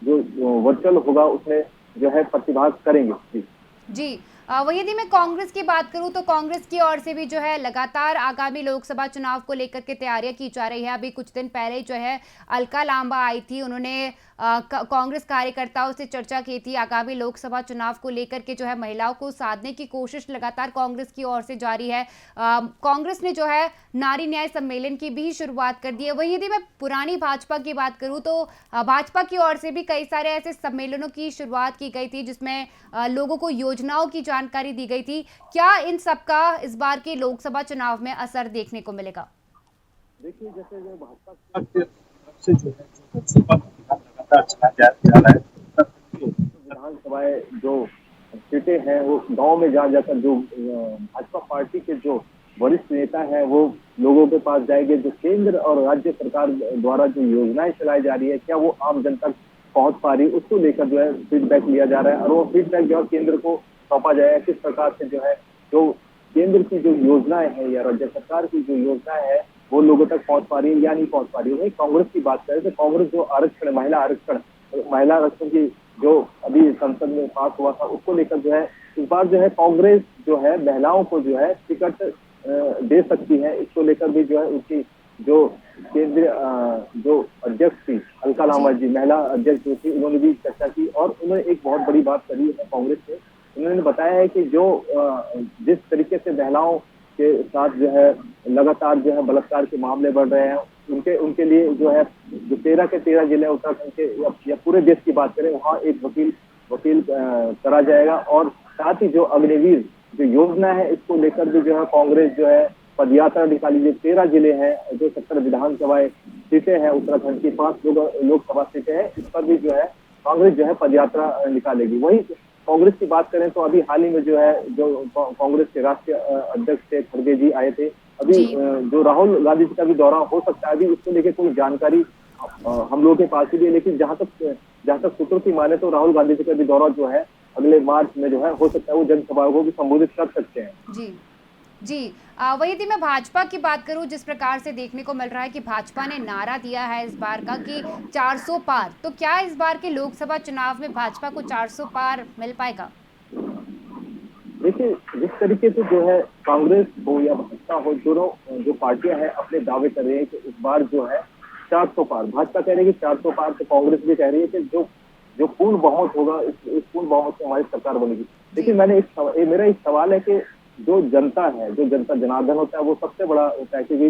जो वर्चुअल होगा उसमें जो है प्रतिभाग करेंगे। जी, वही यदि मैं कांग्रेस की बात करूं तो कांग्रेस की ओर से भी जो है लगातार आगामी लोकसभा चुनाव को लेकर के तैयारियां की जा रही है। अभी कुछ दिन पहले जो है अलका लांबा आई थी, उन्होंने कांग्रेस कार्यकर्ताओं से चर्चा की थी। आगामी लोकसभा चुनाव को लेकर के जो है महिलाओं को साधने की कोशिश लगातार कांग्रेस की ओर से जारी है। कांग्रेस ने जो है नारी न्याय सम्मेलन की भी शुरुआत कर दी है। वही यदि मैं पुरानी भाजपा की बात करूं तो भाजपा की ओर से भी कई सारे ऐसे सम्मेलनों की शुरुआत की गई थी जिसमें लोगों को योजनाओं की जानकारी दी गई थी। क्या इन सब का इस बार के लोकसभा चुनाव में असर देखने को मिलेगा? देखिए, जैसे जो भाजपा से जो है विधानसभाएं जो सीटें हैं वो गांव में जा जाकर जो भाजपा पार्टी के जो वरिष्ठ नेता हैं वो लोगों के पास जाएंगे। जो केंद्र और राज्य सरकार द्वारा जो योजनाएं चलाई जा रही है क्या वो आम जन तक पहुंच पा रही, उसको लेकर जो है फीडबैक लिया जा रहा है और वो फीडबैक जो है केंद्र को सौंपा जाएगा। किस प्रकार से जो है जो केंद्र की जो योजनाएं हैं या राज्य सरकार की जो योजनाएं है वो लोगों तक पहुंच पा रही है या नहीं पहुंच पा रही है। वही कांग्रेस की बात करें तो कांग्रेस जो आरक्षण, महिला आरक्षण की जो अभी संसद में पास हुआ था उसको लेकर जो है इस बार जो है कांग्रेस जो है महिलाओं को जो है टिकट दे सकती है। इसको लेकर भी जो है उसकी जो केंद्रीय जो अध्यक्ष थी अलका लांबा जी, महिला अध्यक्ष जो थी, उन्होंने भी चर्चा की और उन्होंने एक बहुत बड़ी बात करी है कांग्रेस से। उन्होंने बताया है कि जो जिस तरीके से महिलाओं के साथ जो है लगातार जो है बलात्कार के मामले बढ़ रहे हैं उनके लिए जो है जो 13 के 13 जिले उत्तराखंड के या पूरे देश की बात करें वहाँ एक वकील करा जाएगा। और साथ ही जो अग्निवीर जो योजना है इसको लेकर भी जो है कांग्रेस जो है पदयात्रा निकाली। जो 13 जिले हैं, जो 70 विधानसभाएं सीटें हैं उत्तराखंड की, 5 लोकसभा सीटें हैं, इस पर भी जो है कांग्रेस जो है पदयात्रा निकालेगी। वही कांग्रेस की बात करें तो अभी हाल ही में जो है जो कांग्रेस के राष्ट्रीय अध्यक्ष थे खड़गे जी आए थे। अभी जो राहुल गांधी जी का भी दौरा हो सकता है, अभी इसको लेकर कोई जानकारी हम लोगों के पास ही है, लेकिन जहां तक सूत्रों की माने तो राहुल गांधी जी का भी दौरा जो है अगले मार्च में जो है हो सकता है, वो जनसभा को भी संबोधित कर सकते हैं। जी, वही यदि मैं भाजपा की बात करूं, जिस प्रकार से देखने को मिल रहा है कि भाजपा ने नारा दिया है इस बार का कि 400 पार, तो क्या इस बार के लोकसभा चुनाव में भाजपा को 400 पार मिल पाएगा? देखिए, जिस तरीके से जो है कांग्रेस हो या भाजपा हो, दोनों जो पार्टियां हैं अपने दावे कर रही है कि इस बार जो है 400 पार, भाजपा कह रही है कि 400 पार, तो कांग्रेस भी कह रही है कि जो जो पूर्ण बहुमत होगा, इस पूर्ण बहुमत से हमारी सरकार बनेगी। लेकिन मेरा एक सवाल है कि जो जनता है, जो जनता जनार्दन होता है, वो सबसे बड़ा होता है, क्योंकि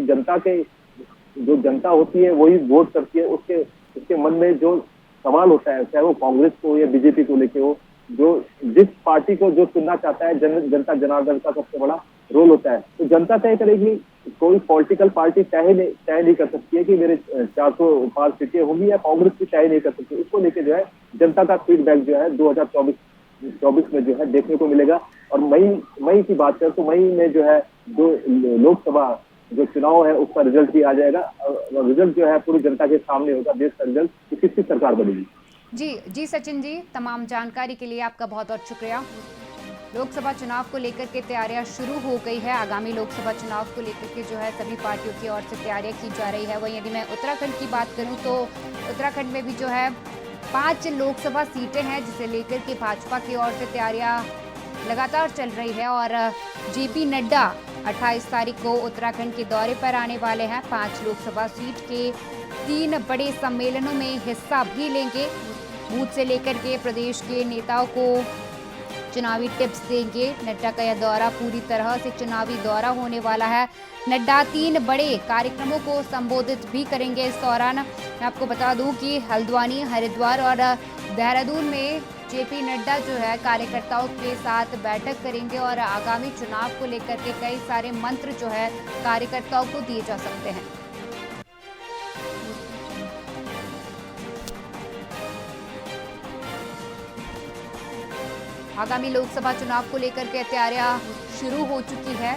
जो जनता होती है वही वोट करती है। उसके मन में जो सवाल होता है, चाहे वो कांग्रेस को या बीजेपी को लेके हो, जो जिस पार्टी को जो चुनना चाहता है, जनता जनार्दन का सबसे बड़ा रोल होता है। तो जनता तय करेगी, कोई पॉलिटिकल पार्टी तय नहीं कर सकती है कि मेरे 400 पार सीटें होंगी, या कांग्रेस भी तय नहीं कर सकती। इसको लेके जो है जनता का फीडबैक जो है 2024 में जो है देखने को मिलेगा। और मई की बात करें तो मई में जो है जो लोकसभा जो चुनाव है उसका रिजल्ट भी आ जाएगा, और रिजल्ट जो है पूरी जनता के सामने होगा, देश का रिजल्ट कि किसकी सरकार बनेगी। जी सचिन जी, तमाम जानकारी के लिए आपका बहुत बहुत शुक्रिया। लोकसभा चुनाव को लेकर के तैयारियां शुरू हो गई है। आगामी लोकसभा चुनाव को लेकर के जो है सभी पार्टियों की ओर से तैयारियां की जा रही है। वहीं यदि मैं उत्तराखंड की बात करूं तो उत्तराखंड में भी जो है 5 लोकसभा सीटें हैं, जिसे लेकर के भाजपा की ओर से तैयारियां लगातार चल रही है। और जेपी नड्डा 28 तारीख को उत्तराखंड के दौरे पर आने वाले हैं। 5 लोकसभा सीट के 3 बड़े सम्मेलनों में हिस्सा भी लेंगे। बूथ से लेकर के प्रदेश के नेताओं को चुनावी टिप्स देंगे। नड्डा का यह दौरा पूरी तरह से चुनावी दौरा होने वाला है। नड्डा 3 बड़े कार्यक्रमों को संबोधित भी करेंगे इस दौरान। मैं आपको बता दूं कि हल्द्वानी, हरिद्वार और देहरादून में जेपी नड्डा जो है कार्यकर्ताओं के साथ बैठक करेंगे, और आगामी चुनाव को लेकर के कई सारे मंत्र जो है कार्यकर्ताओं को दिए जा सकते हैं। आगामी लोकसभा चुनाव को लेकर के तैयारियां शुरू हो चुकी है।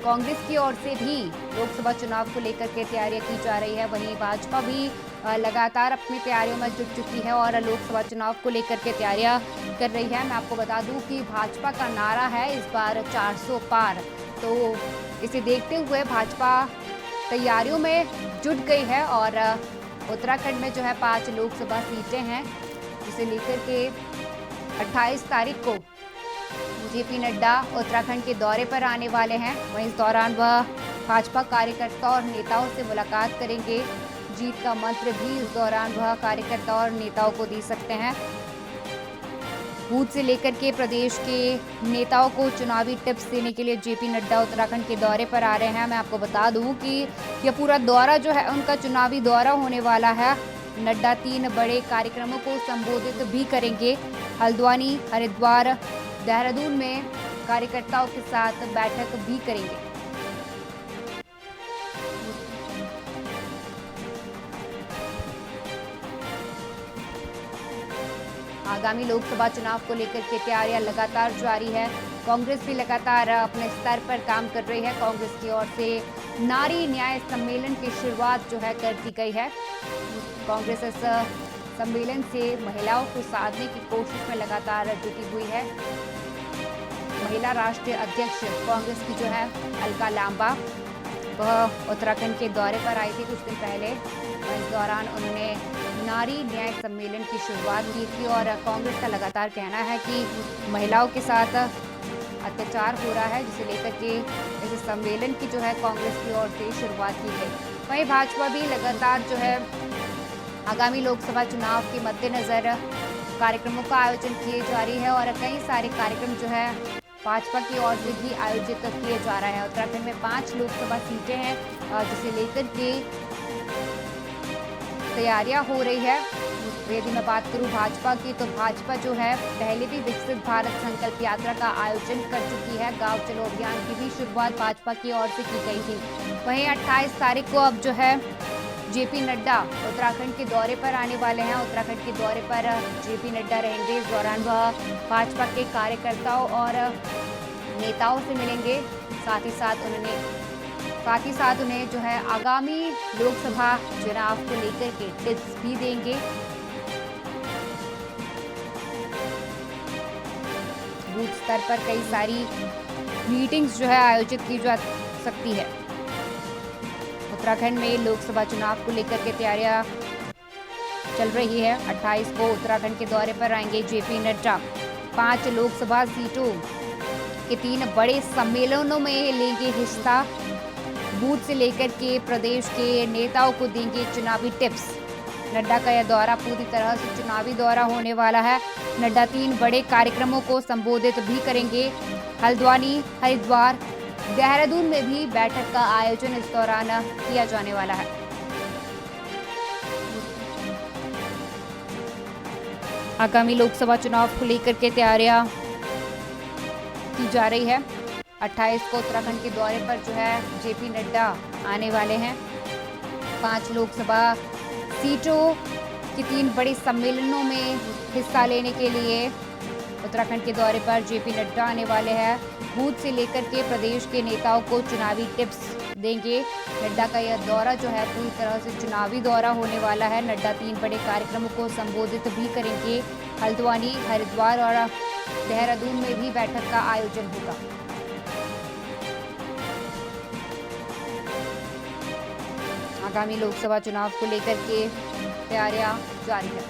कांग्रेस की ओर से भी लोकसभा चुनाव को लेकर के तैयारियां की जा रही है। वहीं भाजपा भी लगातार अपनी तैयारियों में जुट चुकी है और लोकसभा चुनाव को लेकर के तैयारियां कर रही है। मैं आपको बता दूं कि भाजपा का नारा है इस बार 400 पार, तो इसे देखते हुए भाजपा तैयारियों में जुट गई है। और उत्तराखंड में जो है 5 लोकसभा सीटें हैं, जिसे लेकर के 28 तारीख को जेपी नड्डा उत्तराखंड के दौरे पर आने वाले हैं। वहीं इस दौरान वह भाजपा कार्यकर्ता और नेताओं से मुलाकात करेंगे। जीत का मंत्र भी इस दौरान वह कार्यकर्ता और नेताओं को दे सकते हैं। बूथ से लेकर के प्रदेश के नेताओं को चुनावी टिप्स देने के लिए जेपी नड्डा उत्तराखंड के दौरे पर आ रहे हैं। मैं आपको बता दूं कि यह पूरा दौरा जो है उनका चुनावी दौरा होने वाला है। नड्डा 3 बड़े कार्यक्रमों को संबोधित भी करेंगे। हल्द्वानी, हरिद्वार, देहरादून में कार्यकर्ताओं के साथ बैठक भी करेंगे। आगामी लोकसभा चुनाव को लेकर के तैयारियां लगातार जारी है। कांग्रेस भी लगातार अपने स्तर पर काम कर रही है। कांग्रेस की ओर से नारी न्याय सम्मेलन की शुरुआत जो है कर दी गई है। कांग्रेस इस सम्मेलन से महिलाओं को साधने की कोशिश में लगातार जुटी हुई है। महिला राष्ट्रीय अध्यक्ष कांग्रेस की जो है अलका लांबा, वह उत्तराखंड के दौरे पर आई थी कुछ दिन पहले। इस दौरान उन्होंने नारी न्याय सम्मेलन की शुरुआत की थी। और कांग्रेस का लगातार कहना है कि महिलाओं के साथ अत्याचार हो रहा है, जिसे लेकर के इस सम्मेलन की जो है कांग्रेस की ओर से शुरुआत की गई। वहीं भाजपा भी लगातार जो है आगामी लोकसभा चुनाव के मद्देनजर कार्यक्रमों का आयोजन किए जा रही है, और कई सारे कार्यक्रम जो है भाजपा की ओर से भी आयोजित किए जा रहा है। उत्तराखंड में 5 लोकसभा सीटें हैं, जिसे लेकर के तैयारियां हो रही है। यदि मैं बात करूं भाजपा की, तो भाजपा जो है पहले भी विकसित भारत संकल्प यात्रा का आयोजन कर चुकी है। गांव चलो अभियान की भी शुरुआत भाजपा की ओर से की गई थी। वहीं 28 तारीख को अब जो है जेपी नड्डा उत्तराखंड के दौरे पर आने वाले हैं। उत्तराखंड के दौरे पर जेपी नड्डा रहेंगे। इस दौरान वह भाजपा के कार्यकर्ताओं और नेताओं से मिलेंगे। साथ ही साथ उन्हें जो है आगामी लोकसभा चुनाव को लेकर के टिप्स भी देंगे। बूथ स्तर पर कई सारी मीटिंग्स जो है आयोजित की जा सकती है। उत्तराखंड में लोकसभा चुनाव को लेकर के तैयारियां चल रही है। 28 को उत्तराखंड के दौरे पर आएंगे जेपी नड्डा। 5 लोकसभा सीटों के 3 बड़े सम्मेलनों में लेंगे हिस्सा। बूथ से लेकर के प्रदेश के नेताओं को देंगे चुनावी टिप्स। नड्डा का यह दौरा पूरी तरह से चुनावी दौरा होने वाला है। नड्डा 3 बड़े कार्यक्रमों को संबोधित भी करेंगे। हल्द्वानी, हरिद्वार, देहरादून में भी बैठक का आयोजन इस दौरान किया जाने वाला है। आगामी लोकसभा चुनाव को लेकर के तैयारियां की जा रही है। 28 को उत्तराखंड के दौरे पर जो है जेपी नड्डा आने वाले हैं। 5 लोकसभा सीटों के 3 बड़े सम्मेलनों में हिस्सा लेने के लिए उत्तराखंड के दौरे पर जेपी नड्डा आने वाले हैं। बूथ से लेकर के प्रदेश के नेताओं को चुनावी टिप्स देंगे। नड्डा का यह दौरा जो है पूरी तरह से चुनावी दौरा होने वाला है। नड्डा 3 बड़े कार्यक्रमों को संबोधित भी करेंगे। हल्द्वानी, हरिद्वार और देहरादून में भी बैठक का आयोजन होगा। आगामी लोकसभा चुनाव को लेकर के तैयारियां जारी है।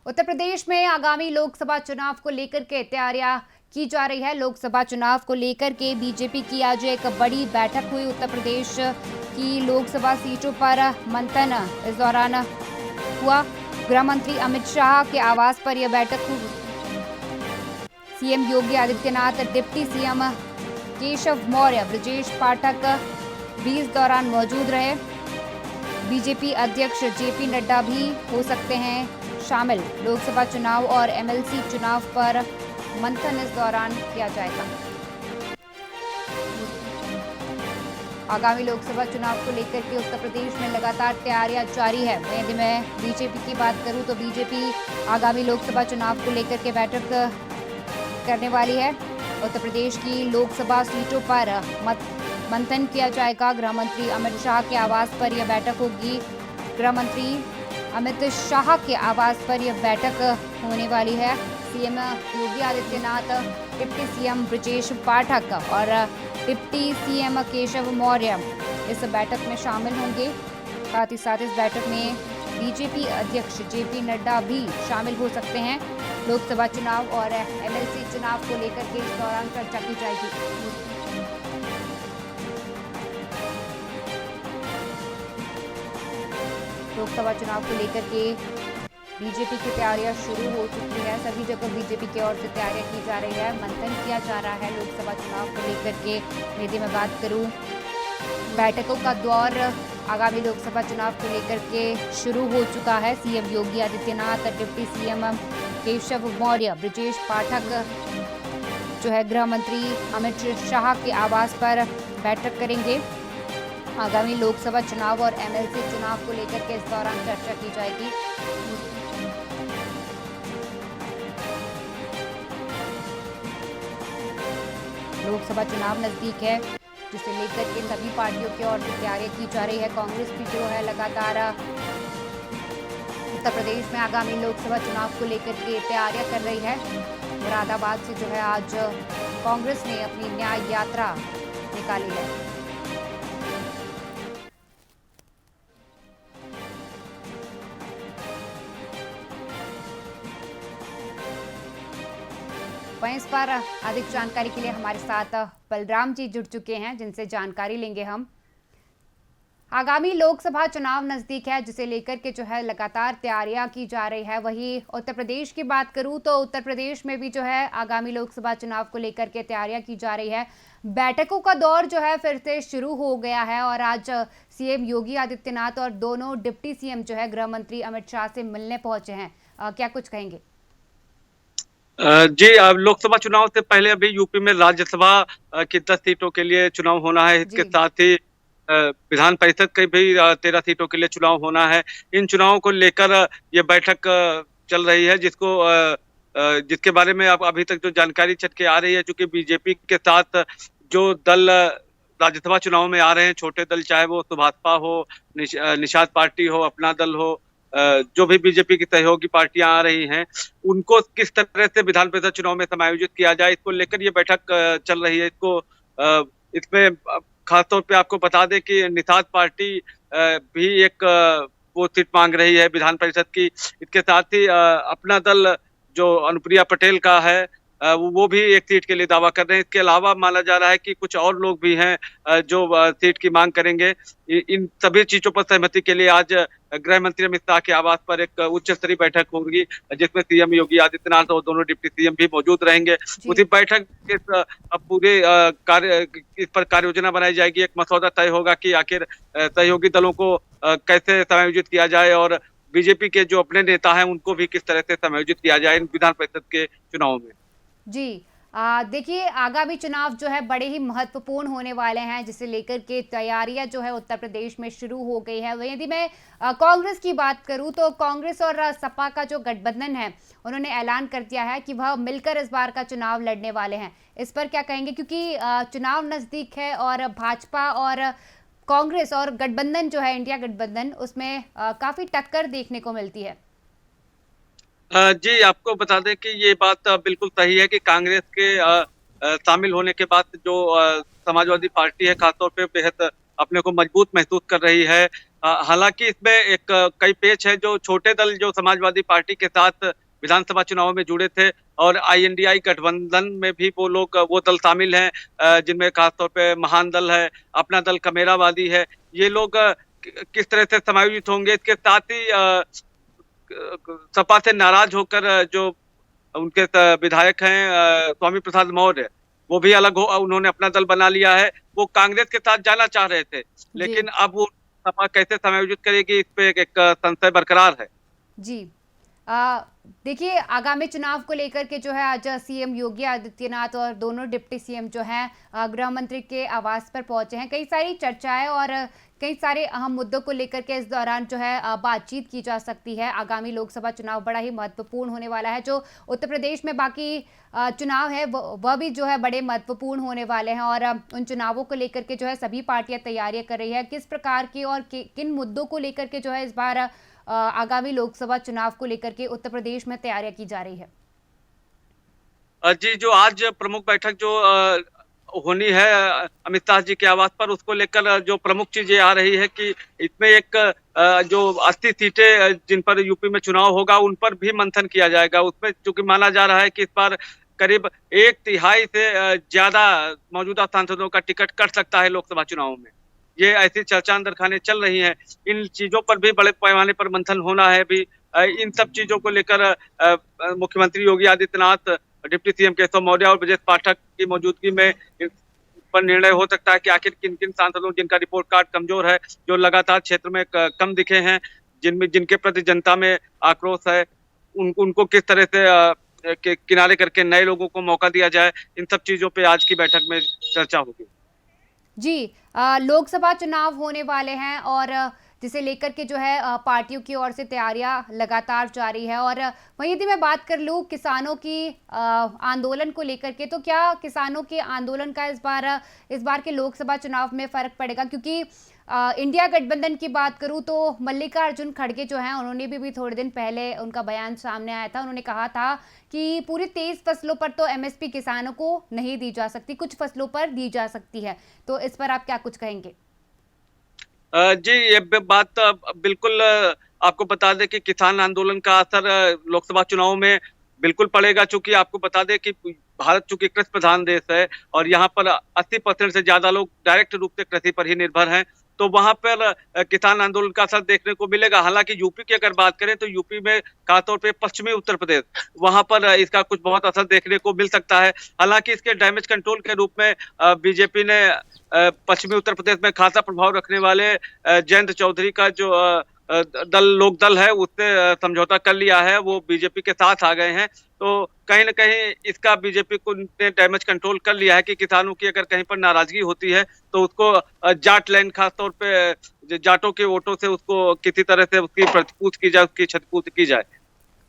उत्तर प्रदेश में आगामी लोकसभा चुनाव को लेकर के तैयारियां की जा रही है। लोकसभा चुनाव को लेकर के बीजेपी की आज एक बड़ी बैठक हुई। उत्तर प्रदेश की लोकसभा सीटों पर मंथन इस दौरान हुआ। गृह मंत्री अमित शाह के आवास पर यह बैठक हुई। CM Yogi Adityanath, deputy CM Keshav Maurya, Brajesh Pathak भी इस दौरान मौजूद रहे। बीजेपी अध्यक्ष जेपी नड्डा भी हो सकते हैं शामिल। लोकसभा चुनाव और एमएलसी चुनाव पर मंथन इस दौरान किया जाएगा। आगामी लोकसभा चुनाव को लेकर के उत्तर प्रदेश में लगातार तैयारियां जारी है। यदि मैं बीजेपी की बात करूं तो बीजेपी आगामी लोकसभा चुनाव को लेकर के बैठक करने वाली है। उत्तर प्रदेश की लोकसभा सीटों पर मंथन किया जाएगा। गृह मंत्री अमित शाह के आवास पर यह बैठक होगी। गृह मंत्री अमित शाह के आवास पर यह बैठक होने वाली है। CM Yogi Adityanath, deputy CM Brajesh Pathak और डिप्टी सीएम केशव मौर्य इस बैठक में शामिल होंगे। साथ ही साथ इस बैठक में बीजेपी अध्यक्ष जेपी नड्डा भी शामिल हो सकते हैं। लोकसभा चुनाव और एमएलसी चुनाव को लेकर के इस दौरान चर्चा की जाएगी। लोकसभा चुनाव को लेकर के बीजेपी की तैयारियां शुरू हो चुकी है। सभी जगह बीजेपी की ओर से तैयारियां की जा रही है। मंथन किया जा रहा है लोकसभा चुनाव को लेकर के। यदि मैं बात करूं, बैठकों का दौर आगामी लोकसभा चुनाव को लेकर के शुरू हो चुका है। CM Yogi Adityanath, deputy CM Keshav Maurya, Brajesh Pathak जो है गृह मंत्री अमित शाह के आवास पर बैठक करेंगे। आगामी लोकसभा चुनाव और एमएलसी चुनाव को लेकर के इस दौरान चर्चा की जाएगी। लोकसभा चुनाव नजदीक है, जिसे लेकर के सभी पार्टियों की ओर से तैयारियां की जा रही है। कांग्रेस भी जो है लगातार उत्तर प्रदेश में आगामी लोकसभा चुनाव को लेकर के तैयारियां कर रही है। मुरादाबाद से जो है आज कांग्रेस ने अपनी न्याय यात्रा निकाली है। वहीं इस पर अधिक जानकारी के लिए हमारे साथ बलराम जी जुड़ चुके हैं, जिनसे जानकारी लेंगे हम। आगामी लोकसभा चुनाव नजदीक है, जिसे लेकर के जो है लगातार तैयारियां की जा रही है। वहीं उत्तर प्रदेश की बात करूं तो उत्तर प्रदेश में भी जो है आगामी लोकसभा चुनाव को लेकर के तैयारियां की जा रही है। बैठकों का दौर जो है फिर से शुरू हो गया है और आज सीएम योगी आदित्यनाथ और दोनों डिप्टी सीएम जो है गृह मंत्री अमित शाह से मिलने पहुंचे हैं। क्या कुछ कहेंगे? जी, लोकसभा चुनाव से पहले अभी यूपी में राज्यसभा की 10 सीटों के लिए चुनाव होना है। इसके साथ ही विधान परिषद के भी 13 सीटों के लिए चुनाव होना है। इन चुनावों को लेकर ये बैठक चल रही है, जिसके बारे में अब अभी तक जो जानकारी छट के आ रही है, चूंकि बीजेपी के साथ जो दल राज्यसभा चुनाव में आ रहे हैं, छोटे दल, चाहे वो सुभाषपा हो, निषाद पार्टी हो, अपना दल हो, जो भी बीजेपी की सहयोगी पार्टियां आ रही हैं, उनको किस तरह से विधान परिषद चुनाव में समायोजित किया जाए, इसको लेकर ये बैठक चल रही है। इसमें खासतौर पे आपको बता दें कि निषाद पार्टी भी एक वो सीट मांग रही है विधान परिषद की। इसके साथ ही अपना दल जो अनुप्रिया पटेल का है वो भी एक सीट के लिए दावा कर रहे हैं। इसके अलावा माना जा रहा है कि कुछ और लोग भी हैं जो सीट की मांग करेंगे। इन सभी चीजों पर सहमति के लिए आज गृह मंत्री अमित शाह के आवास पर एक उच्च स्तरीय बैठक होगी, जिसमें सीएम योगी आदित्यनाथ और दोनों डिप्टी सीएम भी मौजूद रहेंगे। उसी बैठक के अब पूरे इस पर कार्य योजना बनाई जाएगी। एक मसौदा तय होगा कि आखिर सहयोगी दलों को कैसे समायोजित किया जाए और बीजेपी के जो अपने नेता हैं उनको भी किस तरह से समायोजित किया जाए इन विधान परिषद के चुनाव में। जी देखिए, आगामी चुनाव जो है बड़े ही महत्वपूर्ण होने वाले हैं, जिसे लेकर के तैयारियां जो है उत्तर प्रदेश में शुरू हो गई है। वहीं यदि मैं कांग्रेस की बात करूं तो कांग्रेस और सपा का जो गठबंधन है उन्होंने ऐलान कर दिया है कि वह मिलकर इस बार का चुनाव लड़ने वाले हैं। इस पर क्या कहेंगे, क्योंकि चुनाव नजदीक है और भाजपा और कांग्रेस और गठबंधन जो है इंडिया गठबंधन, उसमें काफी टक्कर देखने को मिलती है। जी, आपको बता दें कि ये बात बिल्कुल सही है कि कांग्रेस के शामिल होने के बाद जो समाजवादी पार्टी है खासतौर पे बेहद अपने को मजबूत महसूस कर रही है। हालांकि इसमें एक कई पेच है। जो छोटे दल जो समाजवादी पार्टी के साथ विधानसभा चुनाव में जुड़े थे और आईएनडीआई गठबंधन में भी वो दल शामिल हैं, जिनमें खासतौर पे महान दल है, अपना दल कमेरावादी है। ये लोग किस तरह से समायोजित होंगे, इसके साथ ही सपा से नाराज होकर जो उनके विधायक हैं स्वामी प्रसाद मौर्य, वो भी अलग हो, उन्होंने अपना दल बना लिया है। वो कांग्रेस के साथ जाना चाह रहे थे, लेकिन अब वो सपा कैसे समायोजित करेगी इस पे एक संशय बरकरार है। जी देखिए, आगामी चुनाव को लेकर के जो है आज सीएम योगी आदित्यनाथ और दोनों डिप्टी सीएम जो हैं गृह मंत्री के आवास पर पहुंचे हैं। कई सारी चर्चाएं और कई सारे अहम मुद्दों को लेकर के इस दौरान जो है बातचीत की जा सकती है। आगामी लोकसभा चुनाव बड़ा ही महत्वपूर्ण होने वाला है। जो उत्तर प्रदेश में बाकी चुनाव है वह भी जो है बड़े महत्वपूर्ण होने वाले हैं और उन चुनावों को लेकर के जो है सभी पार्टियां तैयारियां कर रही है। किस प्रकार की और किन मुद्दों को लेकर के जो है इस बार आगामी लोकसभा चुनाव को लेकर के उत्तर प्रदेश में तैयारियां की जा रही है? जी, जो आज प्रमुख बैठक जो होनी है अमित शाह जी के आवास पर, उसको लेकर जो प्रमुख चीज ये आ रही है कि इसमें एक जो 80 सीटें जिन पर यूपी में चुनाव होगा उन पर भी मंथन किया जाएगा। उसमें चूंकि माना जा रहा है कि इस बार करीब 1/3 से ज्यादा मौजूदा सांसदों का टिकट कट सकता है लोकसभा चुनाव में। ये ऐसी चर्चा अंदर खाने चल रही है। इन चीजों पर भी बड़े पैमाने पर मंथन होना है भी। इन सब चीजों को लेकर मुख्यमंत्री योगी आदित्यनाथ, डिप्टी सीएम केशव मौर्य और ब्रजेश पाठक की मौजूदगी में इस पर निर्णय हो सकता है कि आखिर किन किन सांसदों जिनका रिपोर्ट कार्ड कमजोर है, जो लगातार क्षेत्र में कम दिखे हैं, जिनके प्रति जनता में आक्रोश है, उनको किस तरह से किनारे करके नए लोगों को मौका दिया जाए। इन सब चीजों पे आज की बैठक में चर्चा होगी। जी लोकसभा चुनाव होने वाले हैं और जिसे लेकर के जो है पार्टियों की ओर से तैयारियां लगातार जारी है। और वहीं यदि मैं बात कर लूँ किसानों की आंदोलन को लेकर के, तो क्या किसानों के आंदोलन का इस बार के लोकसभा चुनाव में फर्क पड़ेगा? क्योंकि इंडिया गठबंधन की बात करूं तो मल्लिकार्जुन खड़गे जो हैं उन्होंने भी थोड़े दिन पहले उनका बयान सामने आया था। उन्होंने कहा था कि पूरी 23 फसलों पर तो एमएसपी किसानों को नहीं दी जा सकती, कुछ फसलों पर दी जा सकती है। तो इस पर आप क्या कुछ कहेंगे? जी, ये बात बिल्कुल आपको बता दें कि किसान आंदोलन का असर लोकसभा चुनाव में बिल्कुल पड़ेगा। चूंकि आपको बता दें कि भारत चूंकि कृषि प्रधान देश है और यहाँ पर 80% से ज्यादा लोग डायरेक्ट रूप से कृषि पर ही निर्भर हैं, तो वहां पर किसान आंदोलन का असर देखने को मिलेगा। हालांकि यूपी की अगर बात करें तो यूपी में खासतौर पे पश्चिमी उत्तर प्रदेश, वहां पर इसका कुछ बहुत असर देखने को मिल सकता है। हालांकि इसके डैमेज कंट्रोल के रूप में बीजेपी ने पश्चिमी उत्तर प्रदेश में खासा प्रभाव रखने वाले जयंत चौधरी का जो लोक दल है उससे समझौता कर लिया है, वो बीजेपी के साथ आ गए हैं। तो कहीं ना कहीं इसका बीजेपी को ने डैमेज कंट्रोल कर लिया है कि किसानों की अगर कहीं पर नाराजगी होती है तो उसको जाट लाइन खासतौर पे जाटों के वोटों से उसको किसी तरह से उसकी प्रतिपूर्ति की जाए, उसकी क्षतिपूर्ति की जाए।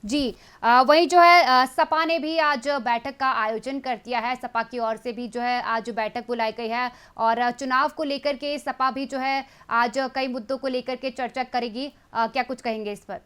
जी वही जो है सपा ने भी आज बैठक का आयोजन कर दिया है। सपा की ओर से भी जो है आज बैठक बुलाई गई है और चुनाव को लेकर के सपा भी जो है आज कई मुद्दों को लेकर के चर्चा करेगी। क्या कुछ कहेंगे इस पर?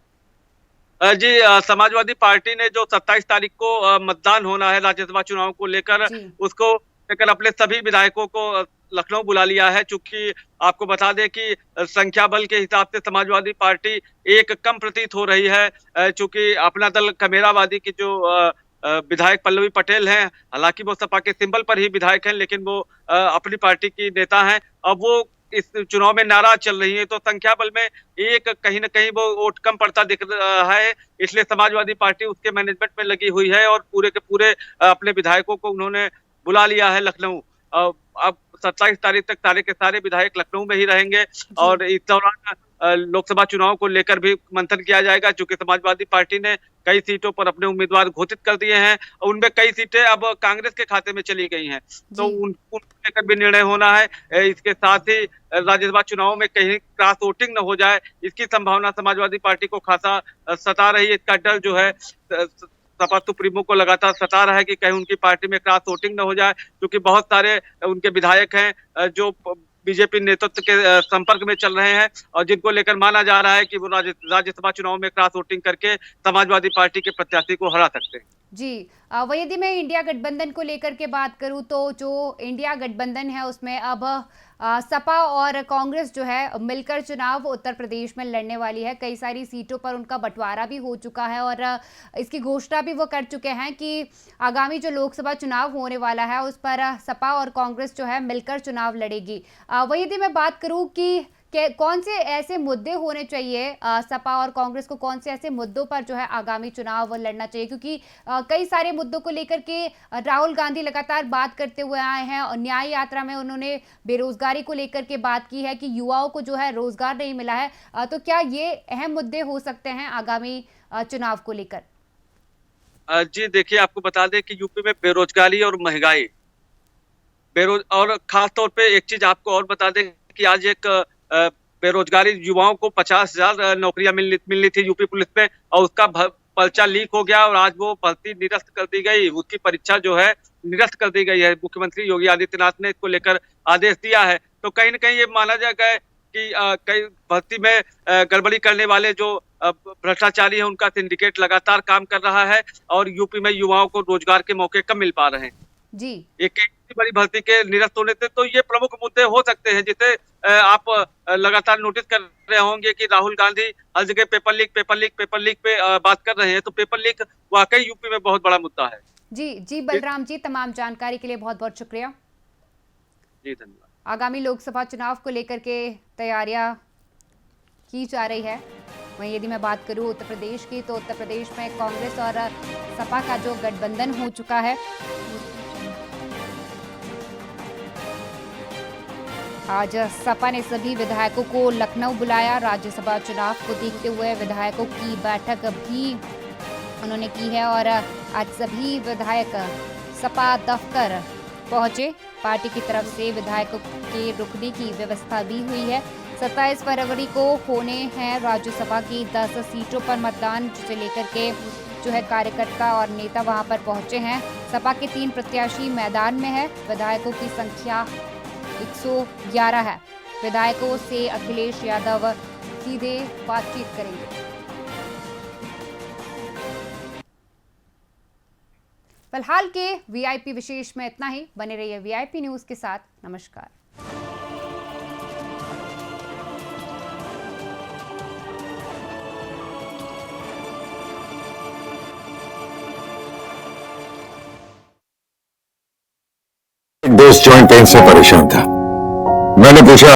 जी, समाजवादी पार्टी ने जो 27 तारीख को मतदान होना है राज्यसभा चुनाव को लेकर, उसको लेकर अपने सभी विधायकों को लखनऊ बुला लिया है। चूंकि आपको बता दें कि संख्या बल के हिसाब से समाजवादी पार्टी एक कम प्रतीत हो रही है। चूंकि अपना दल कमेरावादी की जो विधायक पल्लवी पटेल हैं, हालांकि वो सपा के सिंबल पर ही विधायक हैं, लेकिन वो अपनी पार्टी की नेता हैं। अब वो इस चुनाव में नाराज चल रही है, तो संख्या बल में एक कहीं न कहीं वो वोट कम पड़ता दिख रहा है। इसलिए समाजवादी पार्टी उसके मैनेजमेंट में लगी हुई है और पूरे के पूरे अपने विधायकों को उन्होंने बुला लिया है लखनऊ। अब 27 तारीख तक सारे के सारे विधायक लखनऊ में ही रहेंगे और इस दौरान लोकसभा चुनाव को लेकर भी मंथन किया जाएगा। चूंकि समाजवादी पार्टी ने कई सीटों पर अपने उम्मीदवार घोषित कर दिए हैं और उनमें कई सीटें अब कांग्रेस के खाते में चली गई हैं, तो उनको लेकर भी निर्णय होना है। इसके साथ ही राज्यसभा चुनाव में कहीं क्रॉस वोटिंग न हो जाए, इसकी संभावना समाजवादी पार्टी को खासा सता रही है। इसका डर जो है सपा सुप्रीमो को लगातार सता रहा है कि कहीं उनकी पार्टी में क्रॉस वोटिंग न हो जाए, क्योंकि बहुत सारे उनके विधायक हैं जो बीजेपी नेतृत्व के संपर्क में चल रहे हैं और जिनको लेकर माना जा रहा है कि वो राज्यसभा चुनाव में क्रॉस वोटिंग करके समाजवादी पार्टी के प्रत्याशी को हरा सकते हैं। जी, वही यदि मैं इंडिया गठबंधन को लेकर के बात करूं तो जो इंडिया गठबंधन है उसमें अब सपा और कांग्रेस जो है मिलकर चुनाव उत्तर प्रदेश में लड़ने वाली है। कई सारी सीटों पर उनका बंटवारा भी हो चुका है और इसकी घोषणा भी वो कर चुके हैं कि आगामी जो लोकसभा चुनाव होने वाला है उस पर सपा और कांग्रेस जो है मिलकर चुनाव लड़ेगी। वही यदि मैं बात करूं कि कौन से ऐसे मुद्दे होने चाहिए, सपा और कांग्रेस को कौन से ऐसे मुद्दों पर जो है आगामी चुनाव लड़ना चाहिए, क्योंकि कई सारे मुद्दों को लेकर के राहुल गांधी लगातार बात करते हुए आए हैं और न्याय यात्रा में उन्होंने बेरोजगारी को लेकर के बात की है कि युवाओं को जो है रोजगार नहीं मिला है। तो क्या ये अहम मुद्दे हो सकते हैं आगामी चुनाव को लेकर? जी देखिए, आपको बता दें कि यूपी में बेरोजगारी और महंगाई और खास तौर पे एक चीज आपको और बता दें कि आज एक बेरोजगारी युवाओं को 50,000 नौकरियां मिलनी थी यूपी पुलिस में और उसका पर्चा लीक हो गया और आज वो भर्ती निरस्त कर दी गई, उसकी परीक्षा जो है निरस्त कर दी गई है। मुख्यमंत्री योगी आदित्यनाथ ने इसको लेकर आदेश दिया है। तो कहीं न कहीं ये माना जाएगा कि कई भर्ती में गड़बड़ी करने वाले जो भ्रष्टाचारी है उनका सिंडिकेट लगातार काम कर रहा है और यूपी में युवाओं को रोजगार के मौके कम मिल पा रहे हैं। जी, एक बड़ी भर्ती के निरस्त होने से तो ये प्रमुख मुद्दे हो सकते हैं, जिसे आप लगातार नोटिस कर रहे होंगे कि राहुल गांधी हर जगह पेपर लीक पे बात कर रहे हैं। तो पेपर लीक वाकई यूपी में बहुत बड़ा मुद्दा है। जी बलराम जी, तमाम जानकारी के लिए बहुत बहुत शुक्रिया। जी धन्यवाद। आगामी लोकसभा चुनाव को लेकर के तैयारियां की जा रही है। वहीं यदि मैं बात करूं उत्तर प्रदेश की, तो उत्तर प्रदेश में कांग्रेस और सपा का जो गठबंधन हो चुका है, आज सपा ने सभी विधायकों को लखनऊ बुलाया। राज्यसभा चुनाव को देखते हुए विधायकों की बैठक भी उन्होंने की है और आज सभी विधायक सपा दफ्तर पहुंचे। पार्टी की तरफ से विधायकों के रुकने की व्यवस्था भी हुई है। 27 फरवरी को होने हैं राज्यसभा की 10 सीटों पर मतदान, जिसे लेकर के जो है कार्यकर्ता और नेता वहां पर पहुंचे हैं। सपा के 3 प्रत्याशी मैदान में है। विधायकों की संख्या 111 है। विधायकों से अखिलेश यादव सीधे बातचीत करेंगे। फिलहाल के वीआईपी विशेष में इतना ही। बने रहिए वीआईपी न्यूज के साथ। नमस्कार। एक दोस्त जॉइंट पेन से परेशान था। मैंने पूछा